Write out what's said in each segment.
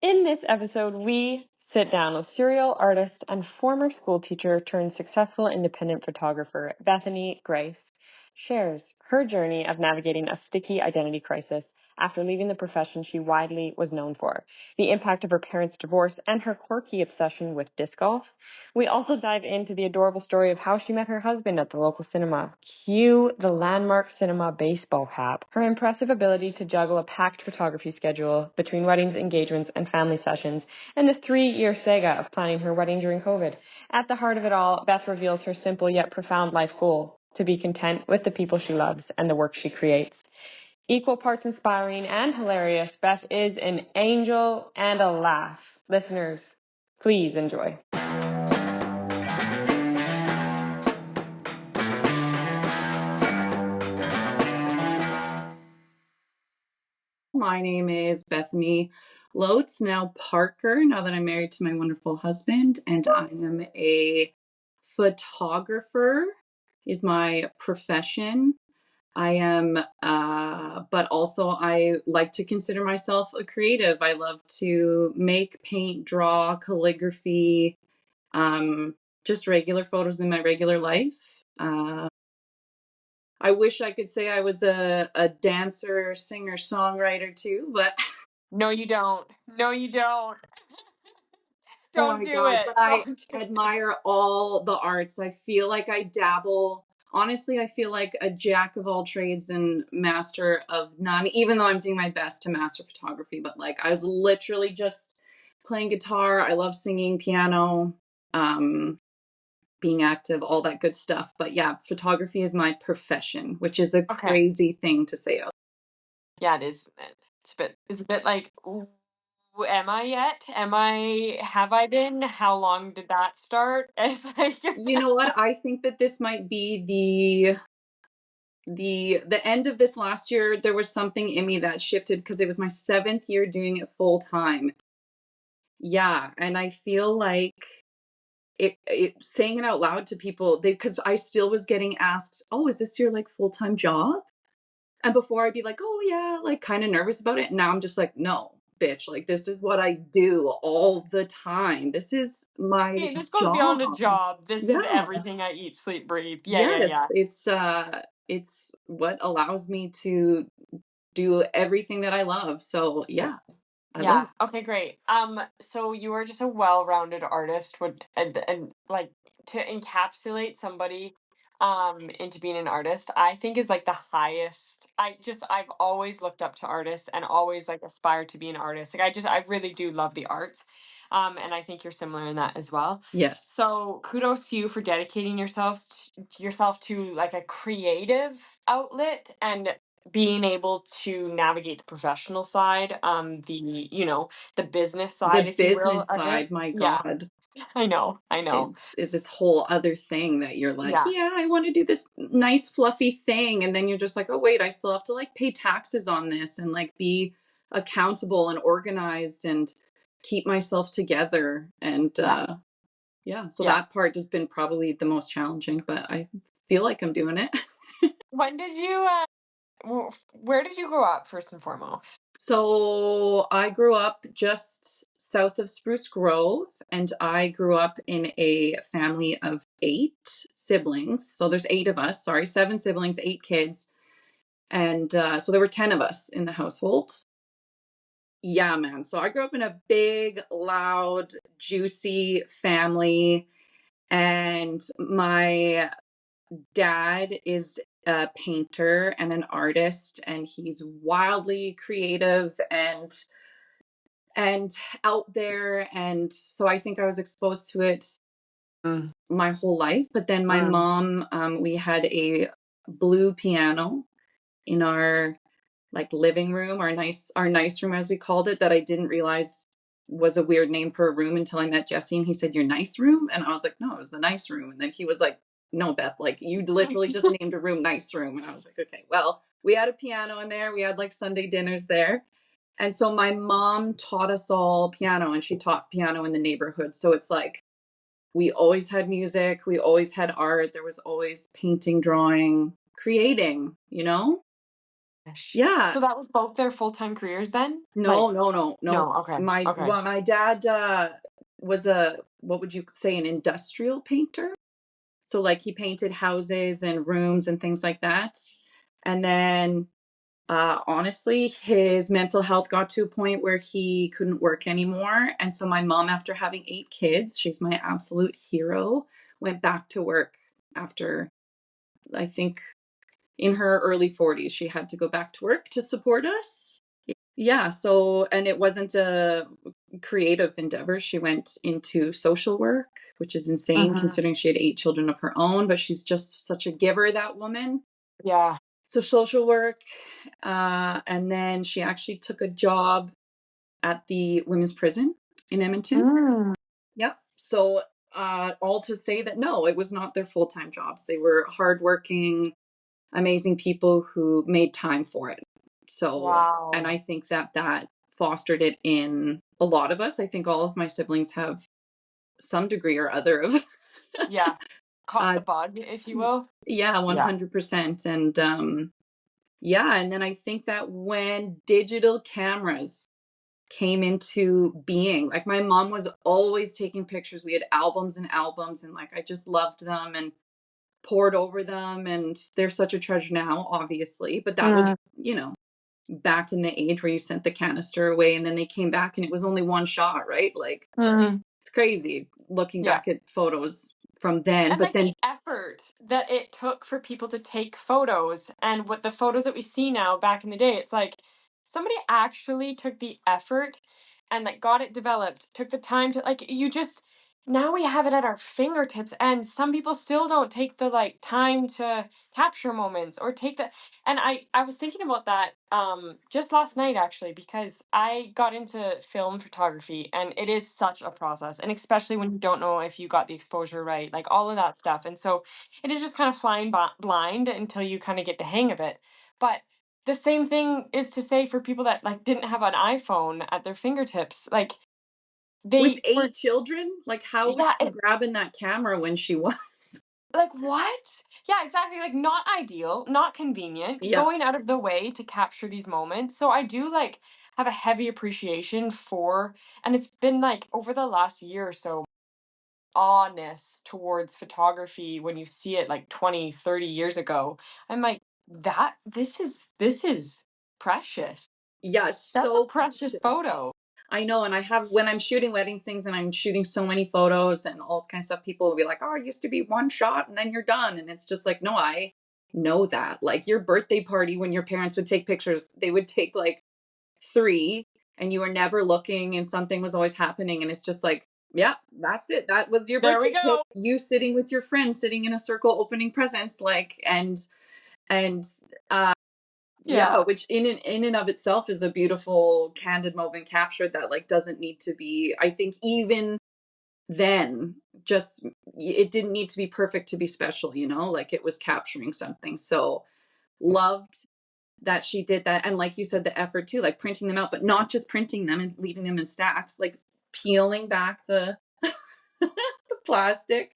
In this episode, we sit down with serial artist and former school teacher turned successful independent photographer Bethany Grace. Shares her journey of navigating a sticky identity crisis after leaving the profession she widely was known for, the impact of her parents' divorce, and her quirky obsession with disc golf. We also dive into the adorable story of how she met her husband at the local cinema. Cue the landmark cinema baseball cap. Her impressive ability to juggle a packed photography schedule between weddings, engagements, and family sessions, and the 3-year saga of planning her wedding during COVID. At the heart of it all, Beth reveals her simple yet profound life goal: to be content with the people she loves and the work she creates. Equal parts inspiring and hilarious, Beth is an angel and a laugh. Listeners, please enjoy. My name is Bethany Lotes, now Parker, now that I'm married to my wonderful husband, and I am a photographer is my profession. I am, but also I like to consider myself a creative. I love to make, paint, draw, calligraphy, just regular photos in my regular life. I wish I could say I was a dancer, singer, songwriter too, but No, you don't. No, you don't. oh Don't my do God, it. but I admire all the arts. I feel like I dabble. Honestly, I feel like a jack of all trades and master of none, even though I'm doing my best to master photography. But like, I was literally just playing guitar. I love singing, piano, being active, all that good stuff. But yeah, photography is my profession, which is a crazy thing to say. Yeah, it is. It's a bit like, am I yet? Have I been? How long did that start? It's like, You know what? I think that this might be the end of this last year. There was something in me that shifted because it was my 7th year doing it full time. Yeah, and I feel like it saying it out loud to people, because I still was getting asked, "Oh, is this your like full-time job?" And before I'd be like, "Oh yeah," like kind of nervous about it. Now I'm just like, "No, bitch, like this is what I do all the time. This is my this goes beyond a job." job. This is Yeah. everything I eat, sleep, breathe. Yeah. Yes, it's what allows me to do everything that I love. So yeah, I love Yeah. it. Okay, great. So you are just a well-rounded artist, would and like to encapsulate somebody into being an artist, I think is like the highest. I've always looked up to artists and always like aspired to be an artist. Like I really do love the arts. And I think you're similar in that as well. Yes. So kudos to you for dedicating yourself to like a creative outlet and being able to navigate the professional side, the business side, The if you will, business of it. side, my Yeah, God, I know. it's its whole other thing that you're like, Yeah. yeah, I want to do this nice fluffy thing, and then you're just like, oh wait, I still have to like pay taxes on this and like be accountable and organized and keep myself together. And yeah, so Yeah. that part has been probably the most challenging, but I feel like I'm doing it. When did you, where did you grow up, first and foremost? So I grew up just south of Spruce Grove, and I grew up in a family of 8 siblings. So there's 8 of us, sorry, 7 siblings, 8 kids. And so there were 10 of us in the household. Yeah, man. So I grew up in a big, loud, juicy family. And my dad is a painter and an artist, and he's wildly creative and out there. And so I think I was exposed to it my whole life. But then my mom, we had a blue piano in our like living room, our nice room, as we called it, that I didn't realize was a weird name for a room until I met Jesse, and he said, "Your nice room?" And I was like, "No, it was the nice room." And then he was like, "No, Beth, like you literally just named a room nice room." And I was like, "Okay, well, we had a piano in there. We had like Sunday dinners there." And so my mom taught us all piano, and she taught piano in the neighborhood. So it's like we always had music, we always had art, there was always painting, drawing, creating, you know? Yeah. So that was both their full-time careers then? No, Like, no, no, no. no, okay, My okay. well, my dad was what would you say, an industrial painter? So like he painted houses and rooms and things like that. And then honestly, his mental health got to a point where he couldn't work anymore. And so my mom, after having 8 kids, she's my absolute hero, went back to work after, I think, in her early 40s. She had to go back to work to support us. Yeah. So, and it wasn't a creative endeavor. She went into social work, which is insane considering she had 8 children of her own, but she's just such a giver, that woman. Yeah. So social work, and then she actually took a job at the women's prison in Edmonton. Yep. So all to say that no, it was not their full-time jobs. They were hardworking, amazing people who made time for it. So, Wow. and I think that fostered it in a lot of us. I think all of my siblings have some degree or other of Yeah. Caught the bug, if you will. yeah, 100%. And yeah, and then I think that when digital cameras came into being, like my mom was always taking pictures. We had albums and albums, and like I just loved them and poured over them, and they're such a treasure now, obviously. But that was, back in the age where you sent the canister away and then they came back and it was only one shot, right? Like it's crazy looking Yeah. back at photos from then. And But like then the effort that it took for people to take photos and what the photos that we see now back in the day, it's like somebody actually took the effort and like got it developed, took the time to like you just now we have it at our fingertips and some people still don't take the like time to capture moments or take the and I was thinking about that just last night actually because I got into film photography and it is such a process and especially when you don't know if you got the exposure right like all of that stuff and so it is just kind of flying blind until you kind of get the hang of it but the same thing is to say for people that like didn't have an iPhone at their fingertips like with they were 8 children, like how was yeah she grabbing that camera when she was? like, what? Yeah, exactly, like, not ideal, not convenient, Yeah. going out of the way to capture these moments, so I do, like, have a heavy appreciation for and it's been, like, over the last year or so, awness towards photography when you see it, like, 20, 30 years ago. I'm like, "That this is precious. Yeah, That's a so precious precious. photo." I know, and I have when I'm shooting weddings things and I'm shooting so many photos and all this kind of stuff, people will be like, "Oh, it used to be one shot and then you're done." And it's just like, no, I know that. Like your birthday party when your parents would take pictures, they would take like 3 and you were never looking and something was always happening and it's just like, yeah, that's it. That was your There we birthday pic. go. You sitting with your friends, sitting in a circle opening presents like and yeah, Yeah. which in and of itself is a beautiful candid moment captured that like doesn't need to be, I think even then, just it didn't need to be perfect to be special, like it was capturing something. So loved that she did that. And like you said, the effort too, like printing them out, but not just printing them and leaving them in stacks, like peeling back the the plastic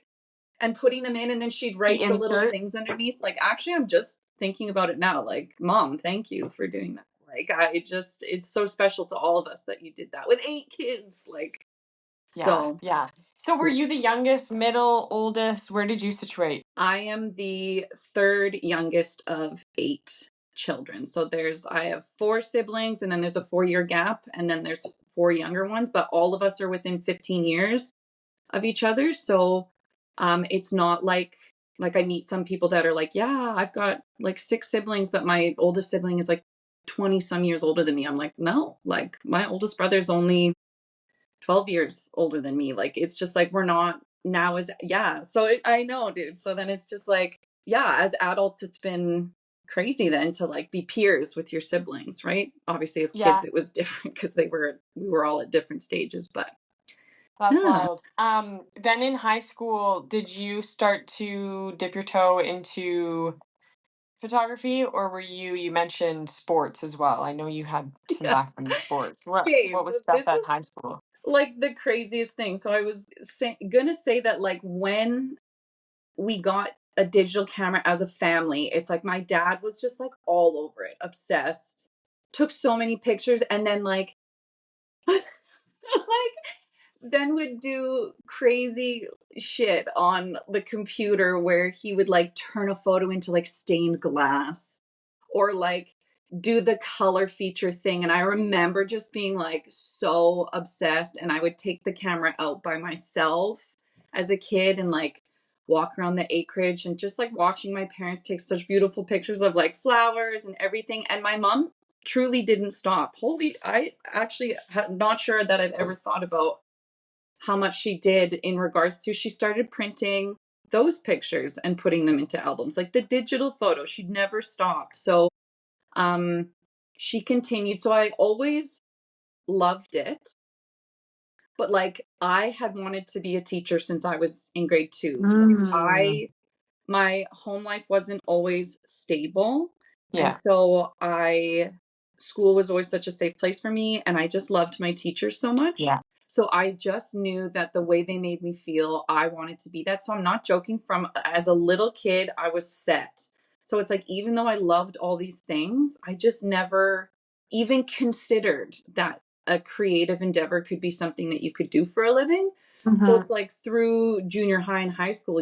and putting them in, and then she'd The write the little insert. things underneath. Like actually I'm just thinking about it now, like, Mom, thank you for doing that. Like it's so special to all of us that you did that with 8 kids, like, Yeah, so yeah. So were you the youngest, middle, oldest? Where did you situate? I am the third youngest of 8 children. So I have 4 siblings and then there's a 4-year gap and then there's 4 younger ones, but all of us are within 15 years of each other. So it's not like I meet some people that are like, yeah, I've got like 6 siblings, but my oldest sibling is like 20 some years older than me. I'm like, no, like my oldest brother's only 12 years older than me. Like it's just like we're not now as yeah. So I know, dude. So then it's just like, yeah, as adults, it's been crazy then to like be peers with your siblings, right? Obviously, as kids, Yeah, it was different because we were all at different stages, but that's yeah. wild. Then in high school, did you start to dip your toe into photography, or you mentioned sports as well. I know you had some Yeah. background in sports. What Okay, what was so stuff this at is high school? like the craziest thing. So I was gonna say that like when we got a digital camera as a family. It's like my dad was just like all over it, obsessed, took so many pictures, and then like like then would do crazy shit on the computer where he would like turn a photo into like stained glass or like do the color feature thing. And I remember just being like so obsessed, and I would take the camera out by myself as a kid and like walk around the acreage and just like watching my parents take such beautiful pictures of like flowers and everything. And my mom truly didn't stop. I actually not sure that I've ever thought about how much she did in regards to, she started printing those pictures and putting them into albums, like the digital photos. She'd never stopped. So she continued. So I always loved it. But like I had wanted to be a teacher since I was in grade 2. My home life wasn't always stable. And so school was always such a safe place for me. And I just loved my teachers so much. Yeah. So I just knew that the way they made me feel, I wanted to be that. So I'm not joking, from as a little kid, I was set. So it's like, even though I loved all these things, I just never even considered that a creative endeavor could be something that you could do for a living. So it's like through junior high and high school,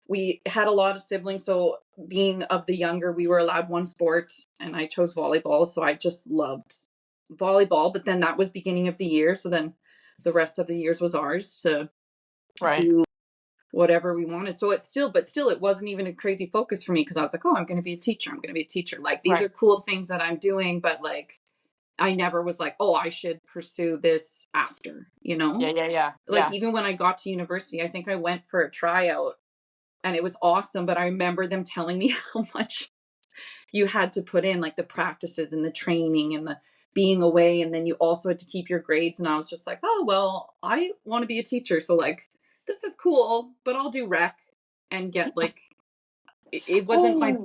we had a lot of siblings. So being of the younger, we were allowed one sport, and I chose volleyball. So I just loved volleyball. But then that was beginning of the year. So then the rest of the years was ours to do whatever we wanted. So but still, it wasn't even a crazy focus for me, because I was like, oh, I'm going to be a teacher. I'm going to be a teacher. Like, these are cool things that I'm doing. But like, I never was like, oh, I should pursue this after, you know? Yeah. Like, even when I got to university, I think I went for a tryout, and it was awesome. But I remember them telling me how much you had to put in, like the practices and the training and the being away. And then you also had to keep your grades. And I was just like, oh, well, I want to be a teacher. So like, this is cool, but I'll do rec and get like, it wasn't my,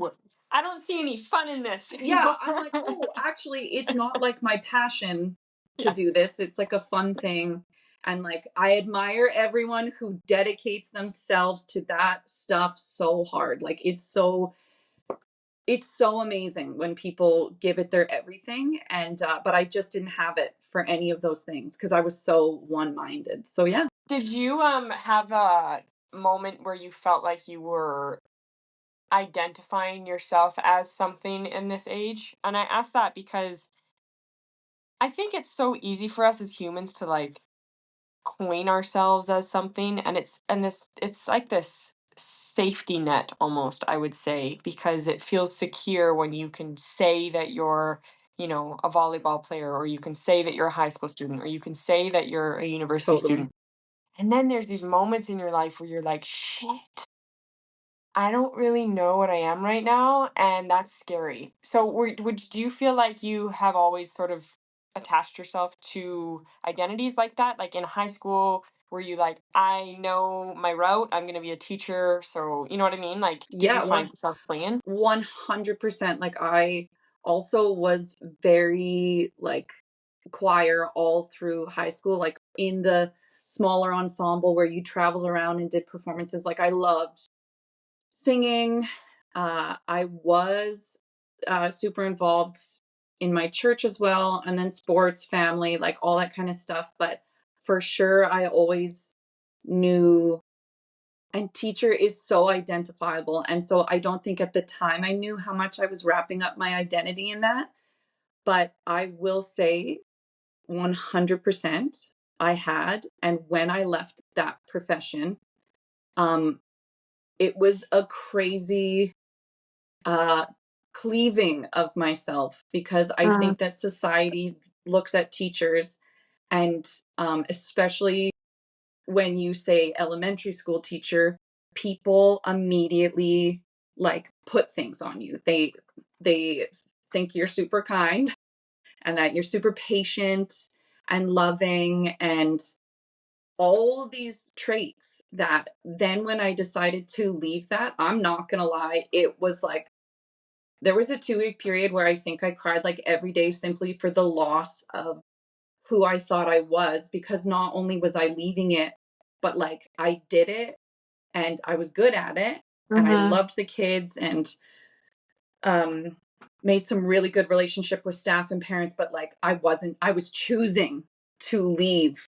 I don't see any fun in this. yeah, I'm like, oh, actually, it's not like my passion to do this. It's like a fun thing. And like, I admire everyone who dedicates themselves to that stuff so hard. Like, it's so amazing when people give it their everything. And but I just didn't have it for any of those things, because I was so one-minded. So yeah. Did you have a moment where you felt like you were identifying yourself as something in this age? And I ask that because I think it's so easy for us as humans to like coin ourselves as something, and it's like this safety net almost, I would say, because it feels secure when you can say that you're, a volleyball player, or you can say that you're a high school student, or you can say that you're a university Totally. student. And then there's these moments in your life where you're like, shit, I don't really know what I am right now, and that's scary. So, do you feel like you have always sort of attached yourself to identities like that? Like in high school, were you like, I know my route, I'm going to be a teacher, so you know what I mean? Like, did you Yeah, find yourself playing? 100%. Like, I also was very like choir all through high school, like in the smaller ensemble where you travel around and did performances. Like, I loved singing. I was super involved in my church as well, and then sports, family, like all that kind of stuff. But for sure, I always knew, and teacher is so identifiable. And so I don't think at the time I knew how much I was wrapping up my identity in that. But I will say 100% I had. And when I left that profession, it was a crazy cleaving of myself, because I think that society looks at teachers, and especially when you say elementary school teacher, people immediately like put things on you. They think you're super kind, and that you're super patient and loving, and all these traits that then when I decided to leave that, I'm not gonna lie, it was like, there was a 2-week period where I think I cried like every day, simply for the loss of who I thought I was, because not only was I leaving it, but like I did it and I was good at it. and I loved the kids, and made some really good relationship with staff and parents, but like I was choosing to leave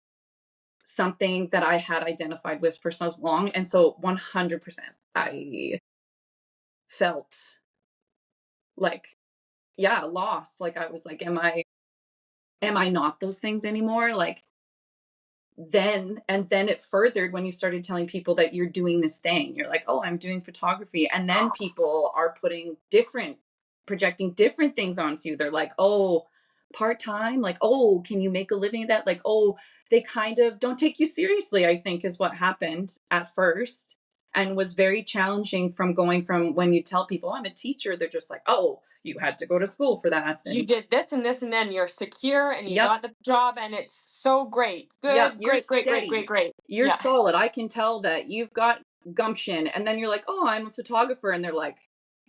something that I had identified with for so long. And so 100% I felt like, yeah, lost. Like I was like, am I not those things anymore? Like then it furthered when you started telling people that you're doing this thing. You're like, oh, I'm doing photography. And then people are projecting different things onto you. They're like, oh, part-time, like, oh, can you make a living at that? Like, oh, they kind of don't take you seriously, I think is what happened at first, and was very challenging from going from when you tell people I'm a teacher, they're just like, oh, you had to go to school for that. You And did this and this, and then you're secure and you yep, got the job, and it's so great. yep, Good, you're great, great, great, great, steady. great. You're Yeah. solid. I can tell that you've got gumption. And then you're like, oh, I'm a photographer. And they're like,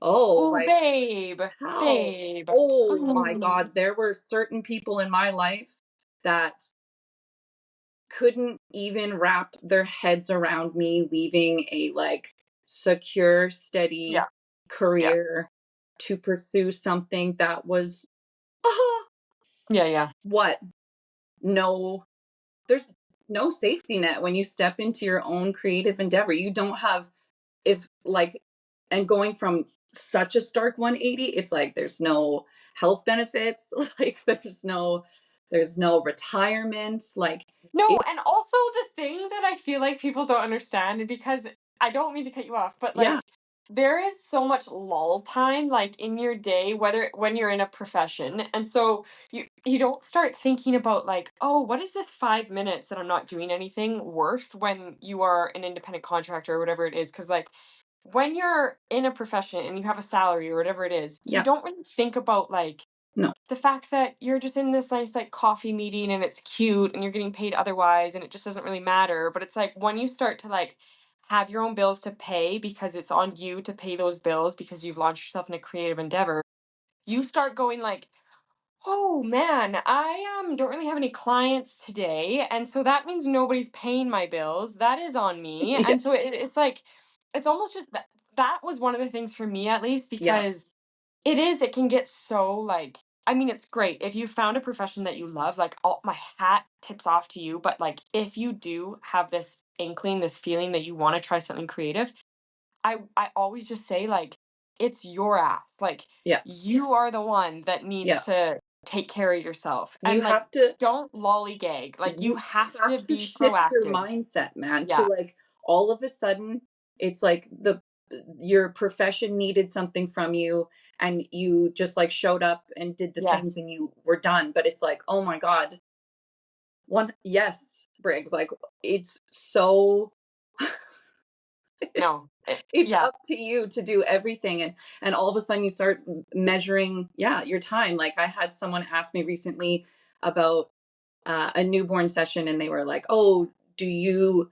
oh, Oh, like, babe, how? babe. Oh my Mm. God. There were certain people in my life that couldn't even wrap their heads around me leaving a like secure, steady Yeah, yeah, career to pursue something that was, yeah, yeah. what? No, there's no safety net when you step into your own creative endeavor. You don't have, if like, and going from such a stark 180, it's like there's no health benefits, like there's no retirement, like No, it, and also the thing that I feel like people don't understand, because I don't mean to cut you off, but yeah, like there is so much lull time like in your day, whether when you're in a profession. And so you don't start thinking about like, oh, what is this 5 minutes that I'm not doing anything worth when you are an independent contractor or whatever it is. Cause like when you're in a profession and you have a salary or whatever it is, you yeah, don't really think about like no, the fact that you're just in this nice like coffee meeting and it's cute and you're getting paid otherwise and it just doesn't really matter. But it's like when you start to like have your own bills to pay because it's on you to pay those bills because you've launched yourself in a creative endeavor, you start going like, oh man, I don't really have any clients today, and so that means nobody's paying my bills. That is on me. yeah, And so it's like it's almost just that was one of the things for me, at least, yeah, because it can get so like, I mean, it's great if you found a profession that you love, like all my hat tips off to you, but like if you do have this inkling, this feeling that you want to try something creative, I always just say like it's your ass. Like yeah, you are the one that needs yeah. to take care of yourself. You And like have to don't lollygag. Like you you have to have to be shift your proactive. mindset, man, to Yeah. like all of a sudden it's like the your profession needed something from you and you just like showed up and did the things Yes. and you were done. But it's like, oh my God, one, yes, Briggs, like it's so No. it's Yeah. up to you to do everything. And all of a sudden you start measuring, yeah, your time. Like I had someone ask me recently about a newborn session, and they were like, oh, do you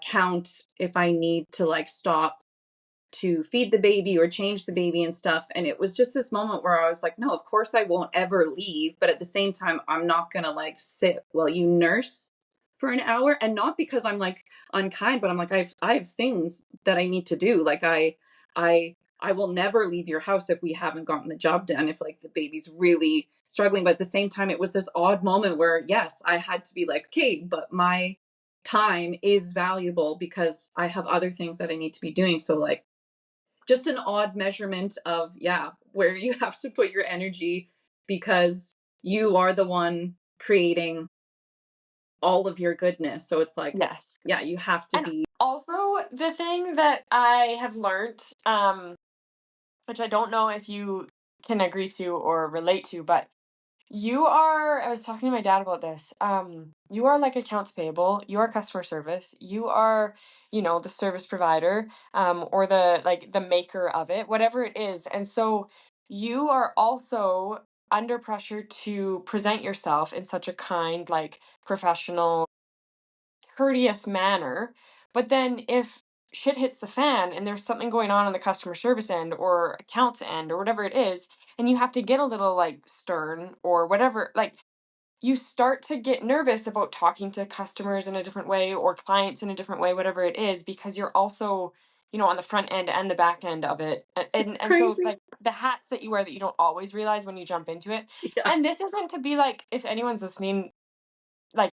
count if I need to like stop to feed the baby or change the baby and stuff? And it was just this moment where I was like, no, of course I won't ever leave, but at the same time I'm not gonna like sit while you nurse for an hour. And not because I'm like unkind, but I'm like, I have things that I need to do. Like I will never leave your house if we haven't gotten the job done, if like the baby's really struggling. But at the same time it was this odd moment where yes, I had to be like, okay, but my time is valuable because I have other things that I need to be doing. So like just an odd measurement of, yeah, where you have to put your energy because you are the one creating all of your goodness. So it's like, Yes. yeah, you have to And be, also the thing that I have learned, which I don't know if you can agree to or relate to, but you are, I was talking to my dad about this. You are like accounts payable, you are customer service, you are, the service provider, or the like the maker of it, whatever it is. And so you are also under pressure to present yourself in such a kind, like professional, courteous manner. But then if shit hits the fan and there's something going on the customer service end or accounts end or whatever it is, and you have to get a little like stern or whatever, like you start to get nervous about talking to customers in a different way or clients in a different way, whatever it is, because you're also on the front end and the back end of it. It's And so crazy. like the hats that you wear that you don't always realize when you jump into it. Yeah. And this isn't to be like, if anyone's listening, like,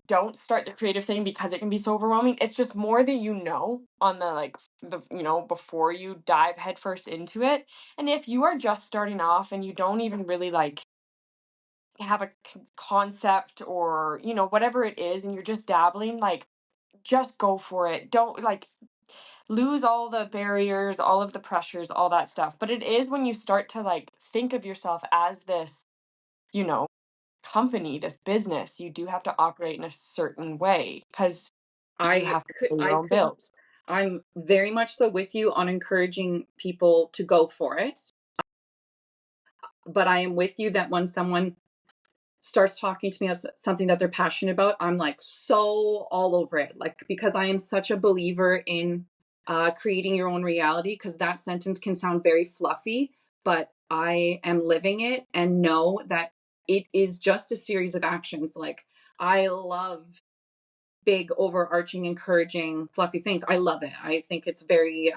don't start the creative thing because it can be so overwhelming. It's just more that on the like before you dive headfirst into it. And if you are just starting off and you don't even really like have a concept or whatever it is, and you're just dabbling, like, just go for it. Don't like lose all the barriers, all of the pressures, all that stuff. But it is when you start to like think of yourself as this, you know, company, this business, you do have to operate in a certain way because you I have to could pay your I own could bills. I'm very much so with you on encouraging people to go for it. But I am with you that when someone starts talking to me about something that they're passionate about, I'm like so all over it. Like, because I am such a believer in creating your own reality, because that sentence can sound very fluffy, but I am living it and know that it is just a series of actions. Like, I love big, overarching, encouraging, fluffy things. I love it. I think it's very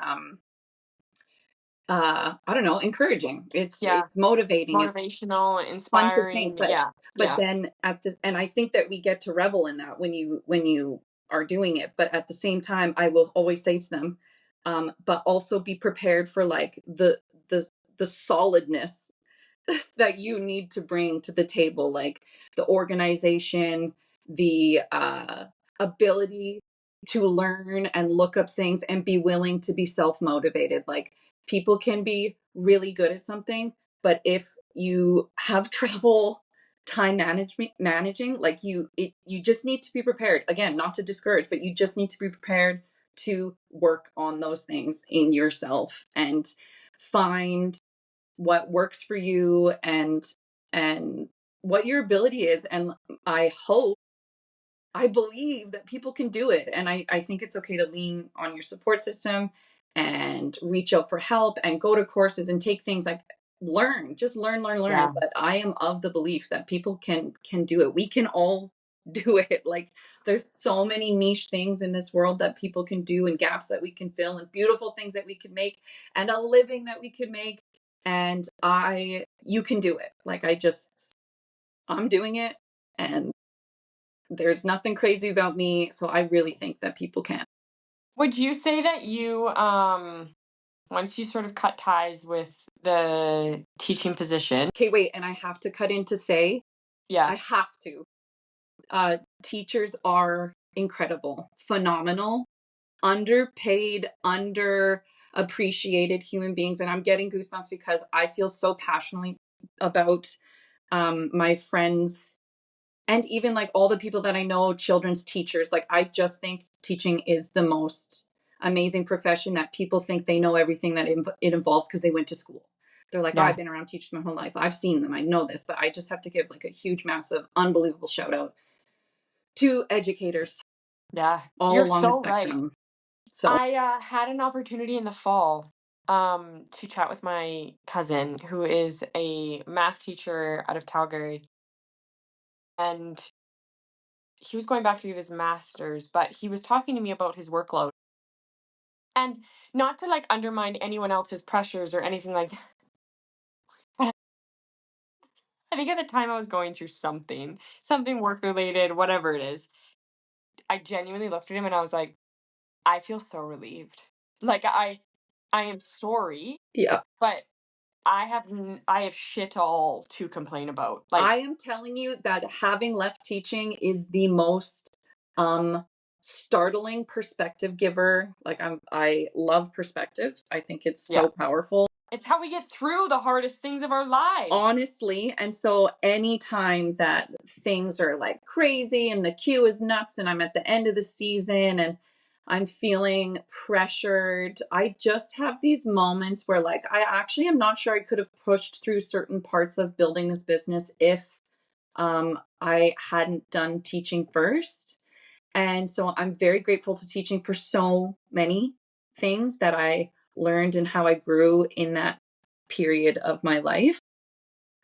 I don't know, encouraging. Yeah. It's motivating. It's Motivational, fun to think, inspiring. Yeah. but Yeah. then at this, and I think that we get to revel in that when you are doing it, but at the same time I will always say to them, but also be prepared for like the solidness that you need to bring to the table, like the organization, the ability to learn and look up things and be willing to be self-motivated. Like, people can be really good at something, but if you have trouble time management managing, like, you just need to be prepared, again, not to discourage, but you just need to be prepared to work on those things in yourself and find what works for you and what your ability is. And I hope, I believe that people can do it. And I think it's okay to lean on your support system and reach out for help and go to courses and take things, like, just learn. Yeah. But I am of the belief that people can do it. We can all do it. Like, there's so many niche things in this world that people can do, and gaps that we can fill, and beautiful things that we can make, and a living that we can make. And you can do it. Like, I'm doing it, and there's nothing crazy about me, so I really think that people can. Would you say that you, once you sort of cut ties with the teaching position? Okay, wait, and I have to cut in to say, Yeah. I have to. Teachers are incredible, phenomenal, underpaid, underappreciated human beings, and I'm getting goosebumps because I feel so passionately about my friends, and even like all the people that I know, children's teachers. Like, I just think teaching is the most amazing profession, that people think they know everything that it involves because they went to school. They're like, oh, Yeah. I've been around teachers my whole life, I've seen them, I know this. But I just have to give like a huge, massive, unbelievable shout out to educators Yeah. all You're along the so right. spectrum. So, I had an opportunity in the fall to chat with my cousin who is a math teacher out of Calgary, and he was going back to get his master's, but he was talking to me about his workload. And not to like undermine anyone else's pressures or anything like that. I think at the time I was going through something work related, whatever it is. I genuinely looked at him and I was like, I feel so relieved. Like, I am sorry, yeah, but I have shit all to complain about. I Like, am telling you that having left teaching is the most um startling perspective giver. Like, I love perspective. I think it's yeah, so powerful. it's how we get through the hardest things of our lives. Honestly, and so anytime that things are like crazy and the queue is nuts and I'm at the end of the season and I'm feeling pressured, I just have these moments where, like, I actually am not sure I could have pushed through certain parts of building this business if I hadn't done teaching first. And so I'm very grateful to teaching for so many things that I learned and how I grew in that period of my life.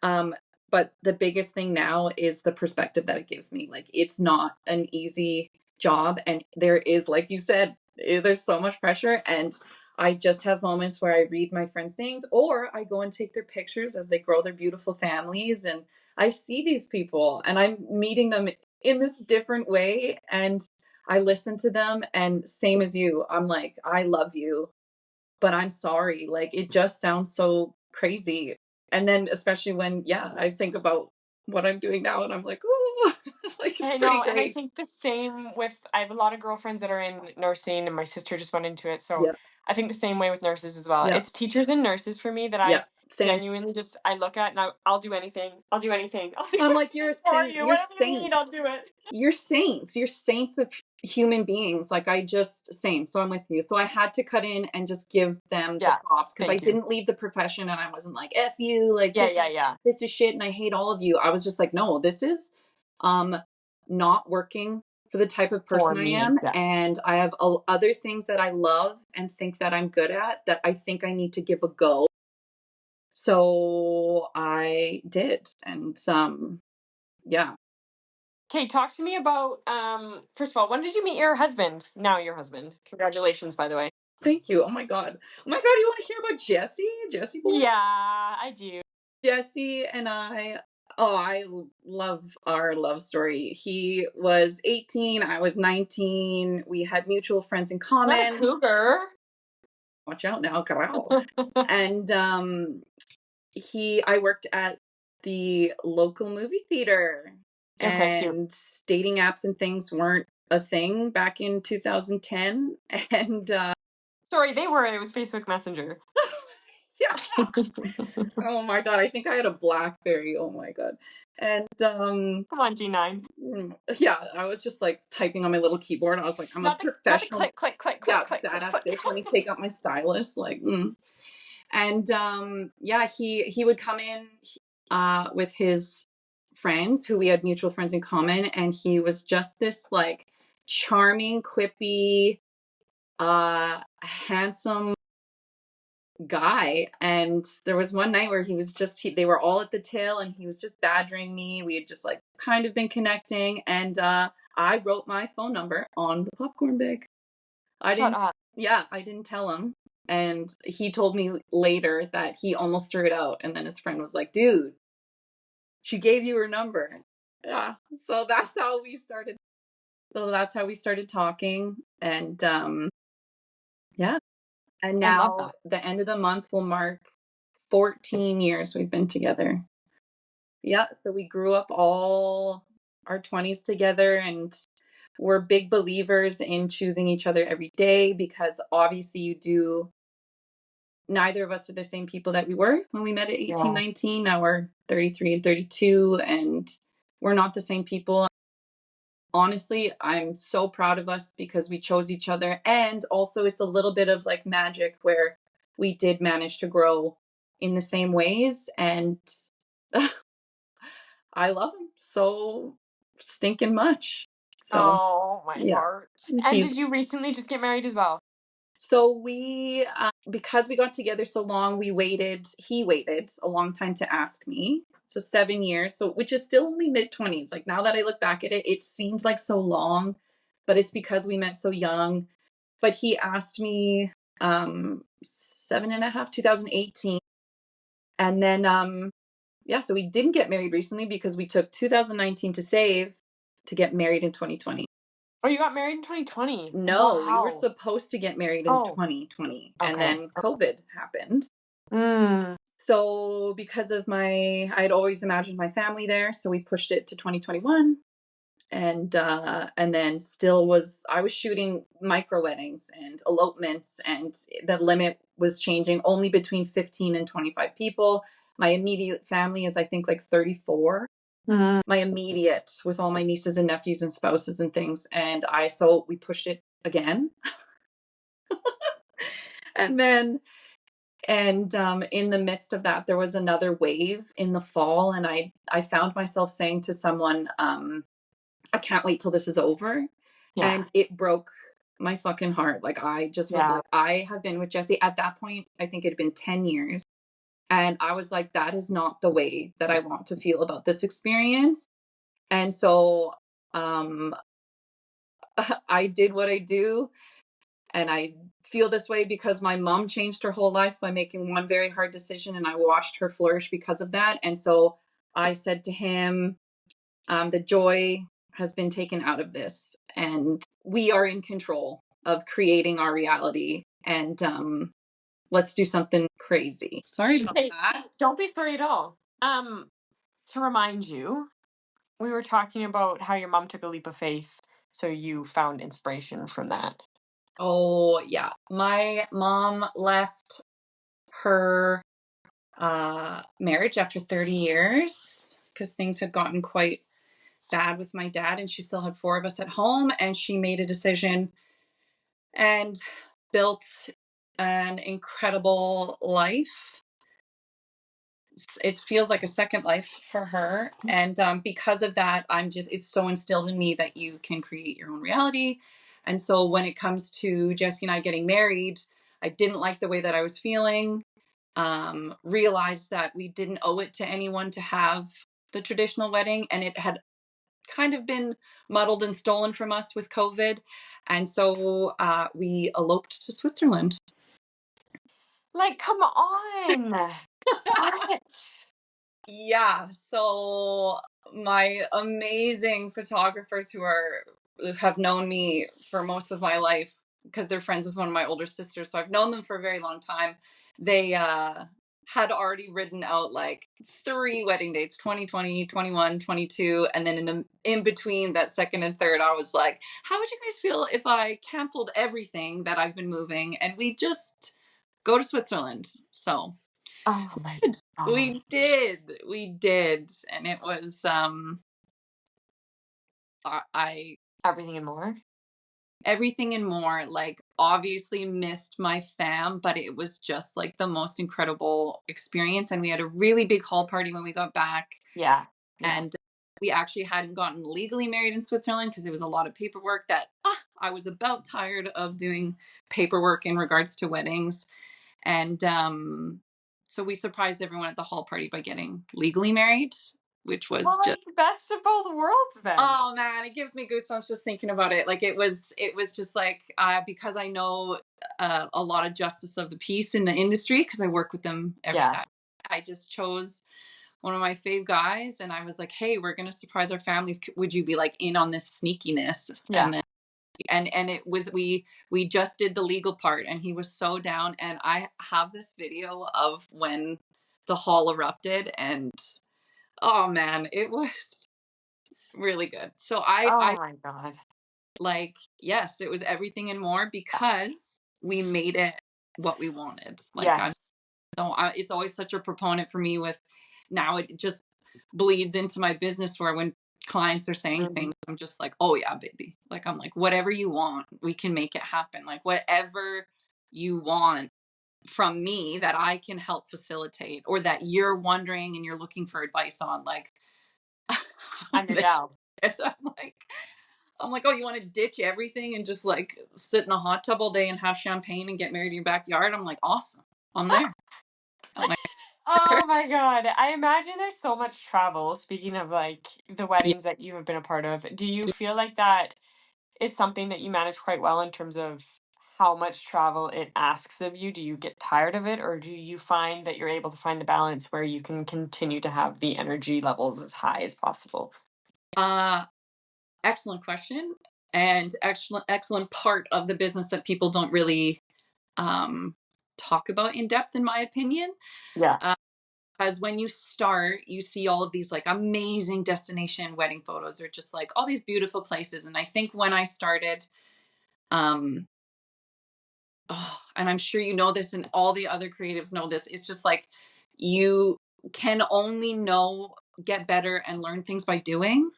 Um, but the biggest thing now is the perspective that it gives me. Like, it's not an easy job. And there is, like you said, there's so much pressure. And I just have moments where I read my friends' things, or I go and take their pictures as they grow their beautiful families. And I see these people and I'm meeting them in this different way. And I listen to them, and same as you, I'm like, I love you, but I'm sorry. Like, it just sounds so crazy. And then, especially when, yeah, I think about what I'm doing now and I'm like, oh, like, it's I pretty know, and I great. think the same with I have a lot of girlfriends that are in nursing, and my sister just went into it, so Yeah. I think the same way with nurses as well. Yeah. It's teachers and nurses for me that Yeah. I Same. genuinely just I look at and I'll do anything. I'll do anything. I'll do I'm like, you're a anything for saint. you. You're Whatever you need, I'll saints. do it. You're saints. You're saints of human beings. Like, I just, same. So I'm with you. So I had to cut in and just give them the Yeah. props, because I Thank you. didn't leave the profession and I wasn't like, F you, like, Yeah, yeah, yeah. this is shit and I hate all of you. I was just like, no, this is um not working for the type of For person I me. am. Yeah. And I have other things that I love and think that I'm good at that I think I need to give a go. So I did. And yeah. Okay, talk to me about first of all, when did you meet your husband? Now your husband. Congratulations, by the way. Thank you. Oh my god. Oh my god, you want to hear about Jesse? Jesse boy? Yeah, I do. Jesse and I love our love story. He was 18, I was 19. We had mutual friends in What a common. cougar. Watch out now, girl. And I worked at the local movie theater, Okay, cute. and dating apps and things weren't a thing back in 2010. And Sorry, they were. It was Facebook Messenger. yeah. Oh my god, I think I had a BlackBerry. Oh my god. And Come on, G9. yeah, I was just like typing on my little keyboard. I was like, I'm a Not the professional, click, click, click, click, yeah, click, click, badass click. bitch. Let me take out my stylus, like. And yeah, he would come in with his friends, who we had mutual friends in common, and he was just this like charming, quippy, handsome guy. And there was one night where he was just they were all at the till and he was just badgering me. We had just like kind of been connecting, and I wrote my phone number on the popcorn bag. Shut up. I didn't tell him. And he told me later that he almost threw it out, and then his friend was like, dude, she gave you her number. Yeah. So that's how we started. So that's how we started talking. And yeah. And I love now that. the end of the month will mark 14 years we've been together. Yeah. So we grew up all our 20s together, and we're big believers in choosing each other every day, because obviously neither of us are the same people that we were when we met at 18, Yeah. 19. Now we're 33 and 32, and we're not the same people. Honestly, I'm so proud of us because we chose each other. And also, it's a little bit of like magic where we did manage to grow in the same ways. And I love him so stinking much. So, Oh, my yeah. heart. And He's did you recently just get married as well? So because we got together so long, he waited a long time to ask me. So 7 years, which is still only mid-20s. Like, now that I look back at it, it seems like so long, but it's because we met so young. But he asked me, 2018. And then, yeah, so we didn't get married recently because we took 2019 to save to get married in 2020. Oh, you got married in 2020. No, we were Wow. supposed to get married in Oh, 2020, and okay. then COVID happened. Mm. So because of I'd always imagined my family there, so we pushed it to 2021. And then I was shooting micro weddings and elopements, and the limit was changing only between 15 and 25 people. My immediate family is, I think, like 34. Mm. My immediate, with all my nieces and nephews and spouses and things. And so we pushed it again. And then in the midst of that, there was another wave in the fall, and I found myself saying to someone, I can't wait till this is over. Yeah. And it broke my fucking heart. Like, I just was Yeah. like, I have been with Jesse at that point, I think it had been 10 years. And I was like, that is not the way that I want to feel about this experience. And so I did what I do, And I feel this way because my mom changed her whole life by making one very hard decision, and I watched her flourish because of that. And so I said to him, the joy has been taken out of this, and we are in control of creating our reality. And let's do something crazy. Sorry about that. Don't be sorry at all. To remind you, we were talking about how your mom took a leap of faith, so you found inspiration from that. Oh, yeah. My mom left her marriage after 30 years because things had gotten quite bad with my dad, and she still had 4 of us at home. And she made a decision and built an incredible life. It feels like a second life for her. And because of that, it's so instilled in me that you can create your own reality. And so when it comes to Jesse and I getting married, I didn't like the way that I was feeling. Realized that we didn't owe it to anyone to have the traditional wedding, and it had kind of been muddled and stolen from us with COVID. And so we eloped to Switzerland. Like, come on. What? Yeah, so my amazing photographers who have known me for most of my life, because they're friends with one of my older sisters, so I've known them for a very long time. They had already written out like 3 wedding dates, 2020, 21, 22, and then in between that second and third, I was like, how would you guys feel if I canceled everything that I've been moving and we just go to Switzerland? So Oh my god. we did, and it was I Everything and more? everything and more. Like, obviously missed my fam, but it was just like the most incredible experience. And we had a really big hall party when we got back. Yeah. And we actually hadn't gotten legally married in Switzerland because it was a lot of paperwork that I was about tired of doing paperwork in regards to weddings. And so we surprised everyone at the hall party by getting legally married, which was Well, just, like, best of both worlds then. oh man, it gives me goosebumps just thinking about it. Like, it was just like, because I know a lot of justice of the peace in the industry because I work with them every Yeah. Saturday. I just chose one of my fave guys, and I was like, hey, we're gonna surprise our families. Would you be like in on this sneakiness? Yeah. And it was, we just did the legal part, and he was so down. And I have this video of when the hall erupted, and oh man, it was really good. So Oh I my god. like, yes, it was everything and more because we made it what we wanted. Like, Yes. it's always such a proponent for me with, now it just bleeds into my business where when clients are saying Mhm. things, I'm just like, oh yeah, baby. Like, I'm like, whatever you want, we can make it happen. Like, whatever you want from me that I can help facilitate, or that you're wondering and you're looking for advice on, like, I'm your gal. I'm like, oh, you want to ditch everything and just like sit in a hot tub all day and have champagne and get married in your backyard? I'm like, awesome. I'm there. I'm like, Oh my god. I imagine there's so much travel. Speaking of like the yeah. weddings that you have been a part of, do you feel like that is something that you manage quite well in terms of how much travel it asks of you? Do you get tired of it, or do you find that you're able to find the balance where you can continue to have the energy levels as high as possible? Uh, Excellent question, and excellent part of the business that people don't really um, talk about in depth, in my opinion. Yeah. Because when you start, you see all of these like amazing destination wedding photos, or just like all these beautiful places. And I think when I started, um, and I'm sure you know this, and all the other creatives know this, it's just like, you can only get better and learn things by doing.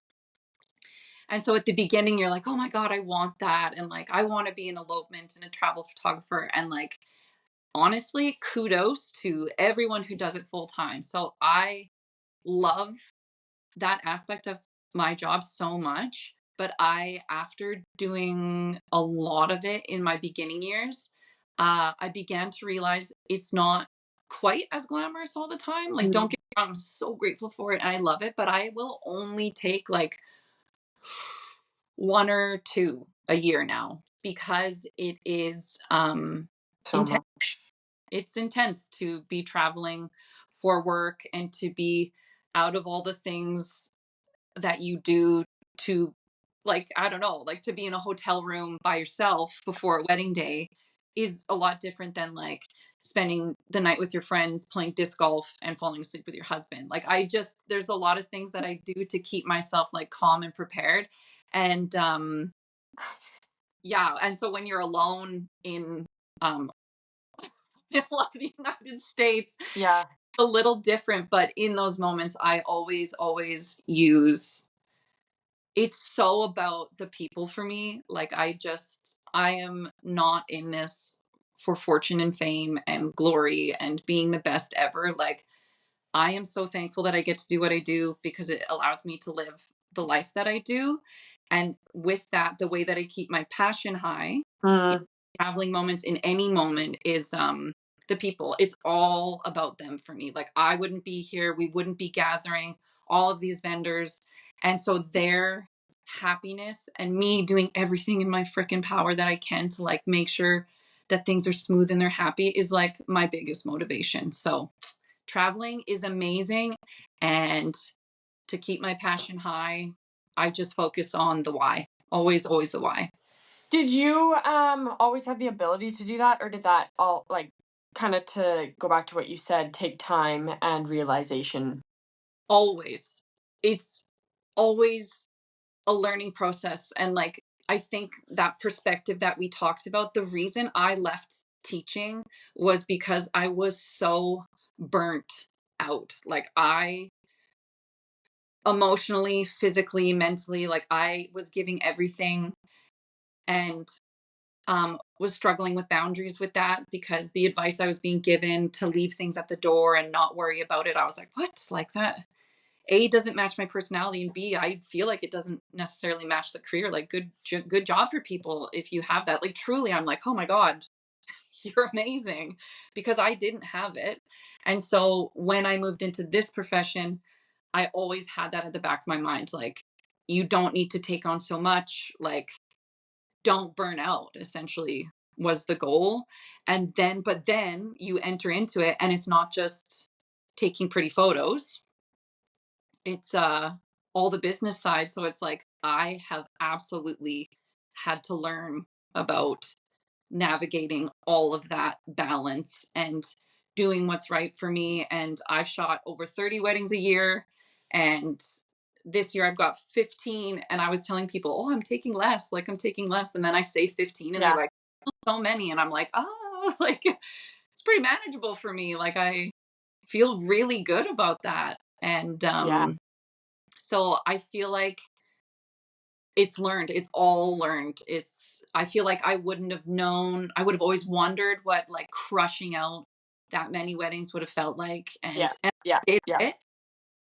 And so at the beginning, you're like, oh my God, I want that. And like, I want to be an elopement and a travel photographer. And like, honestly, kudos to everyone who does it full time. So I love that aspect of my job so much. But after doing a lot of it in my beginning years, I began to realize it's not quite as glamorous all the time. Like, don't Mm. get me wrong, I'm so grateful for it and I love it, but I will only take like one or two a year now, because it is So intense. much. It's intense to be traveling for work and to be out of all the things that you do, to, like, I don't know, like, to be in a hotel room by yourself before a wedding day is a lot different than like spending the night with your friends playing disc golf and falling asleep with your husband. Like, there's a lot of things that I do to keep myself like calm and prepared. And yeah, and so when you're alone in um middle of the United States, Yeah. a little different, but in those moments I always use, it's so about the people for me. Like, I am not in this for fortune and fame and glory and being the best ever. Like, I am so thankful that I get to do what I do because it allows me to live the life that I do. And with that, the way that I keep my passion high in Mm. traveling moments, in any moment, is the people. It's all about them for me. Like, I wouldn't be here, we wouldn't be gathering all of these vendors. And so their happiness and me doing everything in my freaking power that I can to like make sure that things are smooth and they're happy is like my biggest motivation. So traveling is amazing. And to keep my passion high, I just focus on the why. Always the why. Did you always have the ability to do that, or did that all, like, kind of, to go back to what you said, take time and realization? Always. It's always a learning process. And like, I think that perspective that we talked about, the reason I left teaching was because I was so burnt out. Like, I emotionally, physically, mentally, like I was giving everything, and was struggling with boundaries with that, because the advice I was being given to leave things at the door and not worry about it, I was like, what? Like, that A, doesn't match my personality, and B, I feel like it doesn't necessarily match the career. Like, good job for people if you have that. Like, truly, I'm like, oh my God, you're amazing, because I didn't have it. And so when I moved into this profession, I always had that at the back of my mind. Like, you don't need to take on so much. Like, don't burn out, essentially, was the goal. And then, but then you enter into it and it's not just taking pretty photos. It's all the business side. So it's like, I have absolutely had to learn about navigating all of that balance and doing what's right for me. And I've shot over 30 weddings a year. And this year I've got 15. And I was telling people, oh, I'm taking less. Like, I'm taking less. And then I say 15 and they're Yeah. like, oh, so many. And I'm like, oh, like, it's pretty manageable for me. Like, I feel really good about that. And Yeah. so I feel like it's learned. It's all learned. I feel like I wouldn't have known. I would have always wondered what like crushing out that many weddings would have felt like. Yeah. And Yeah. I did Yeah. it.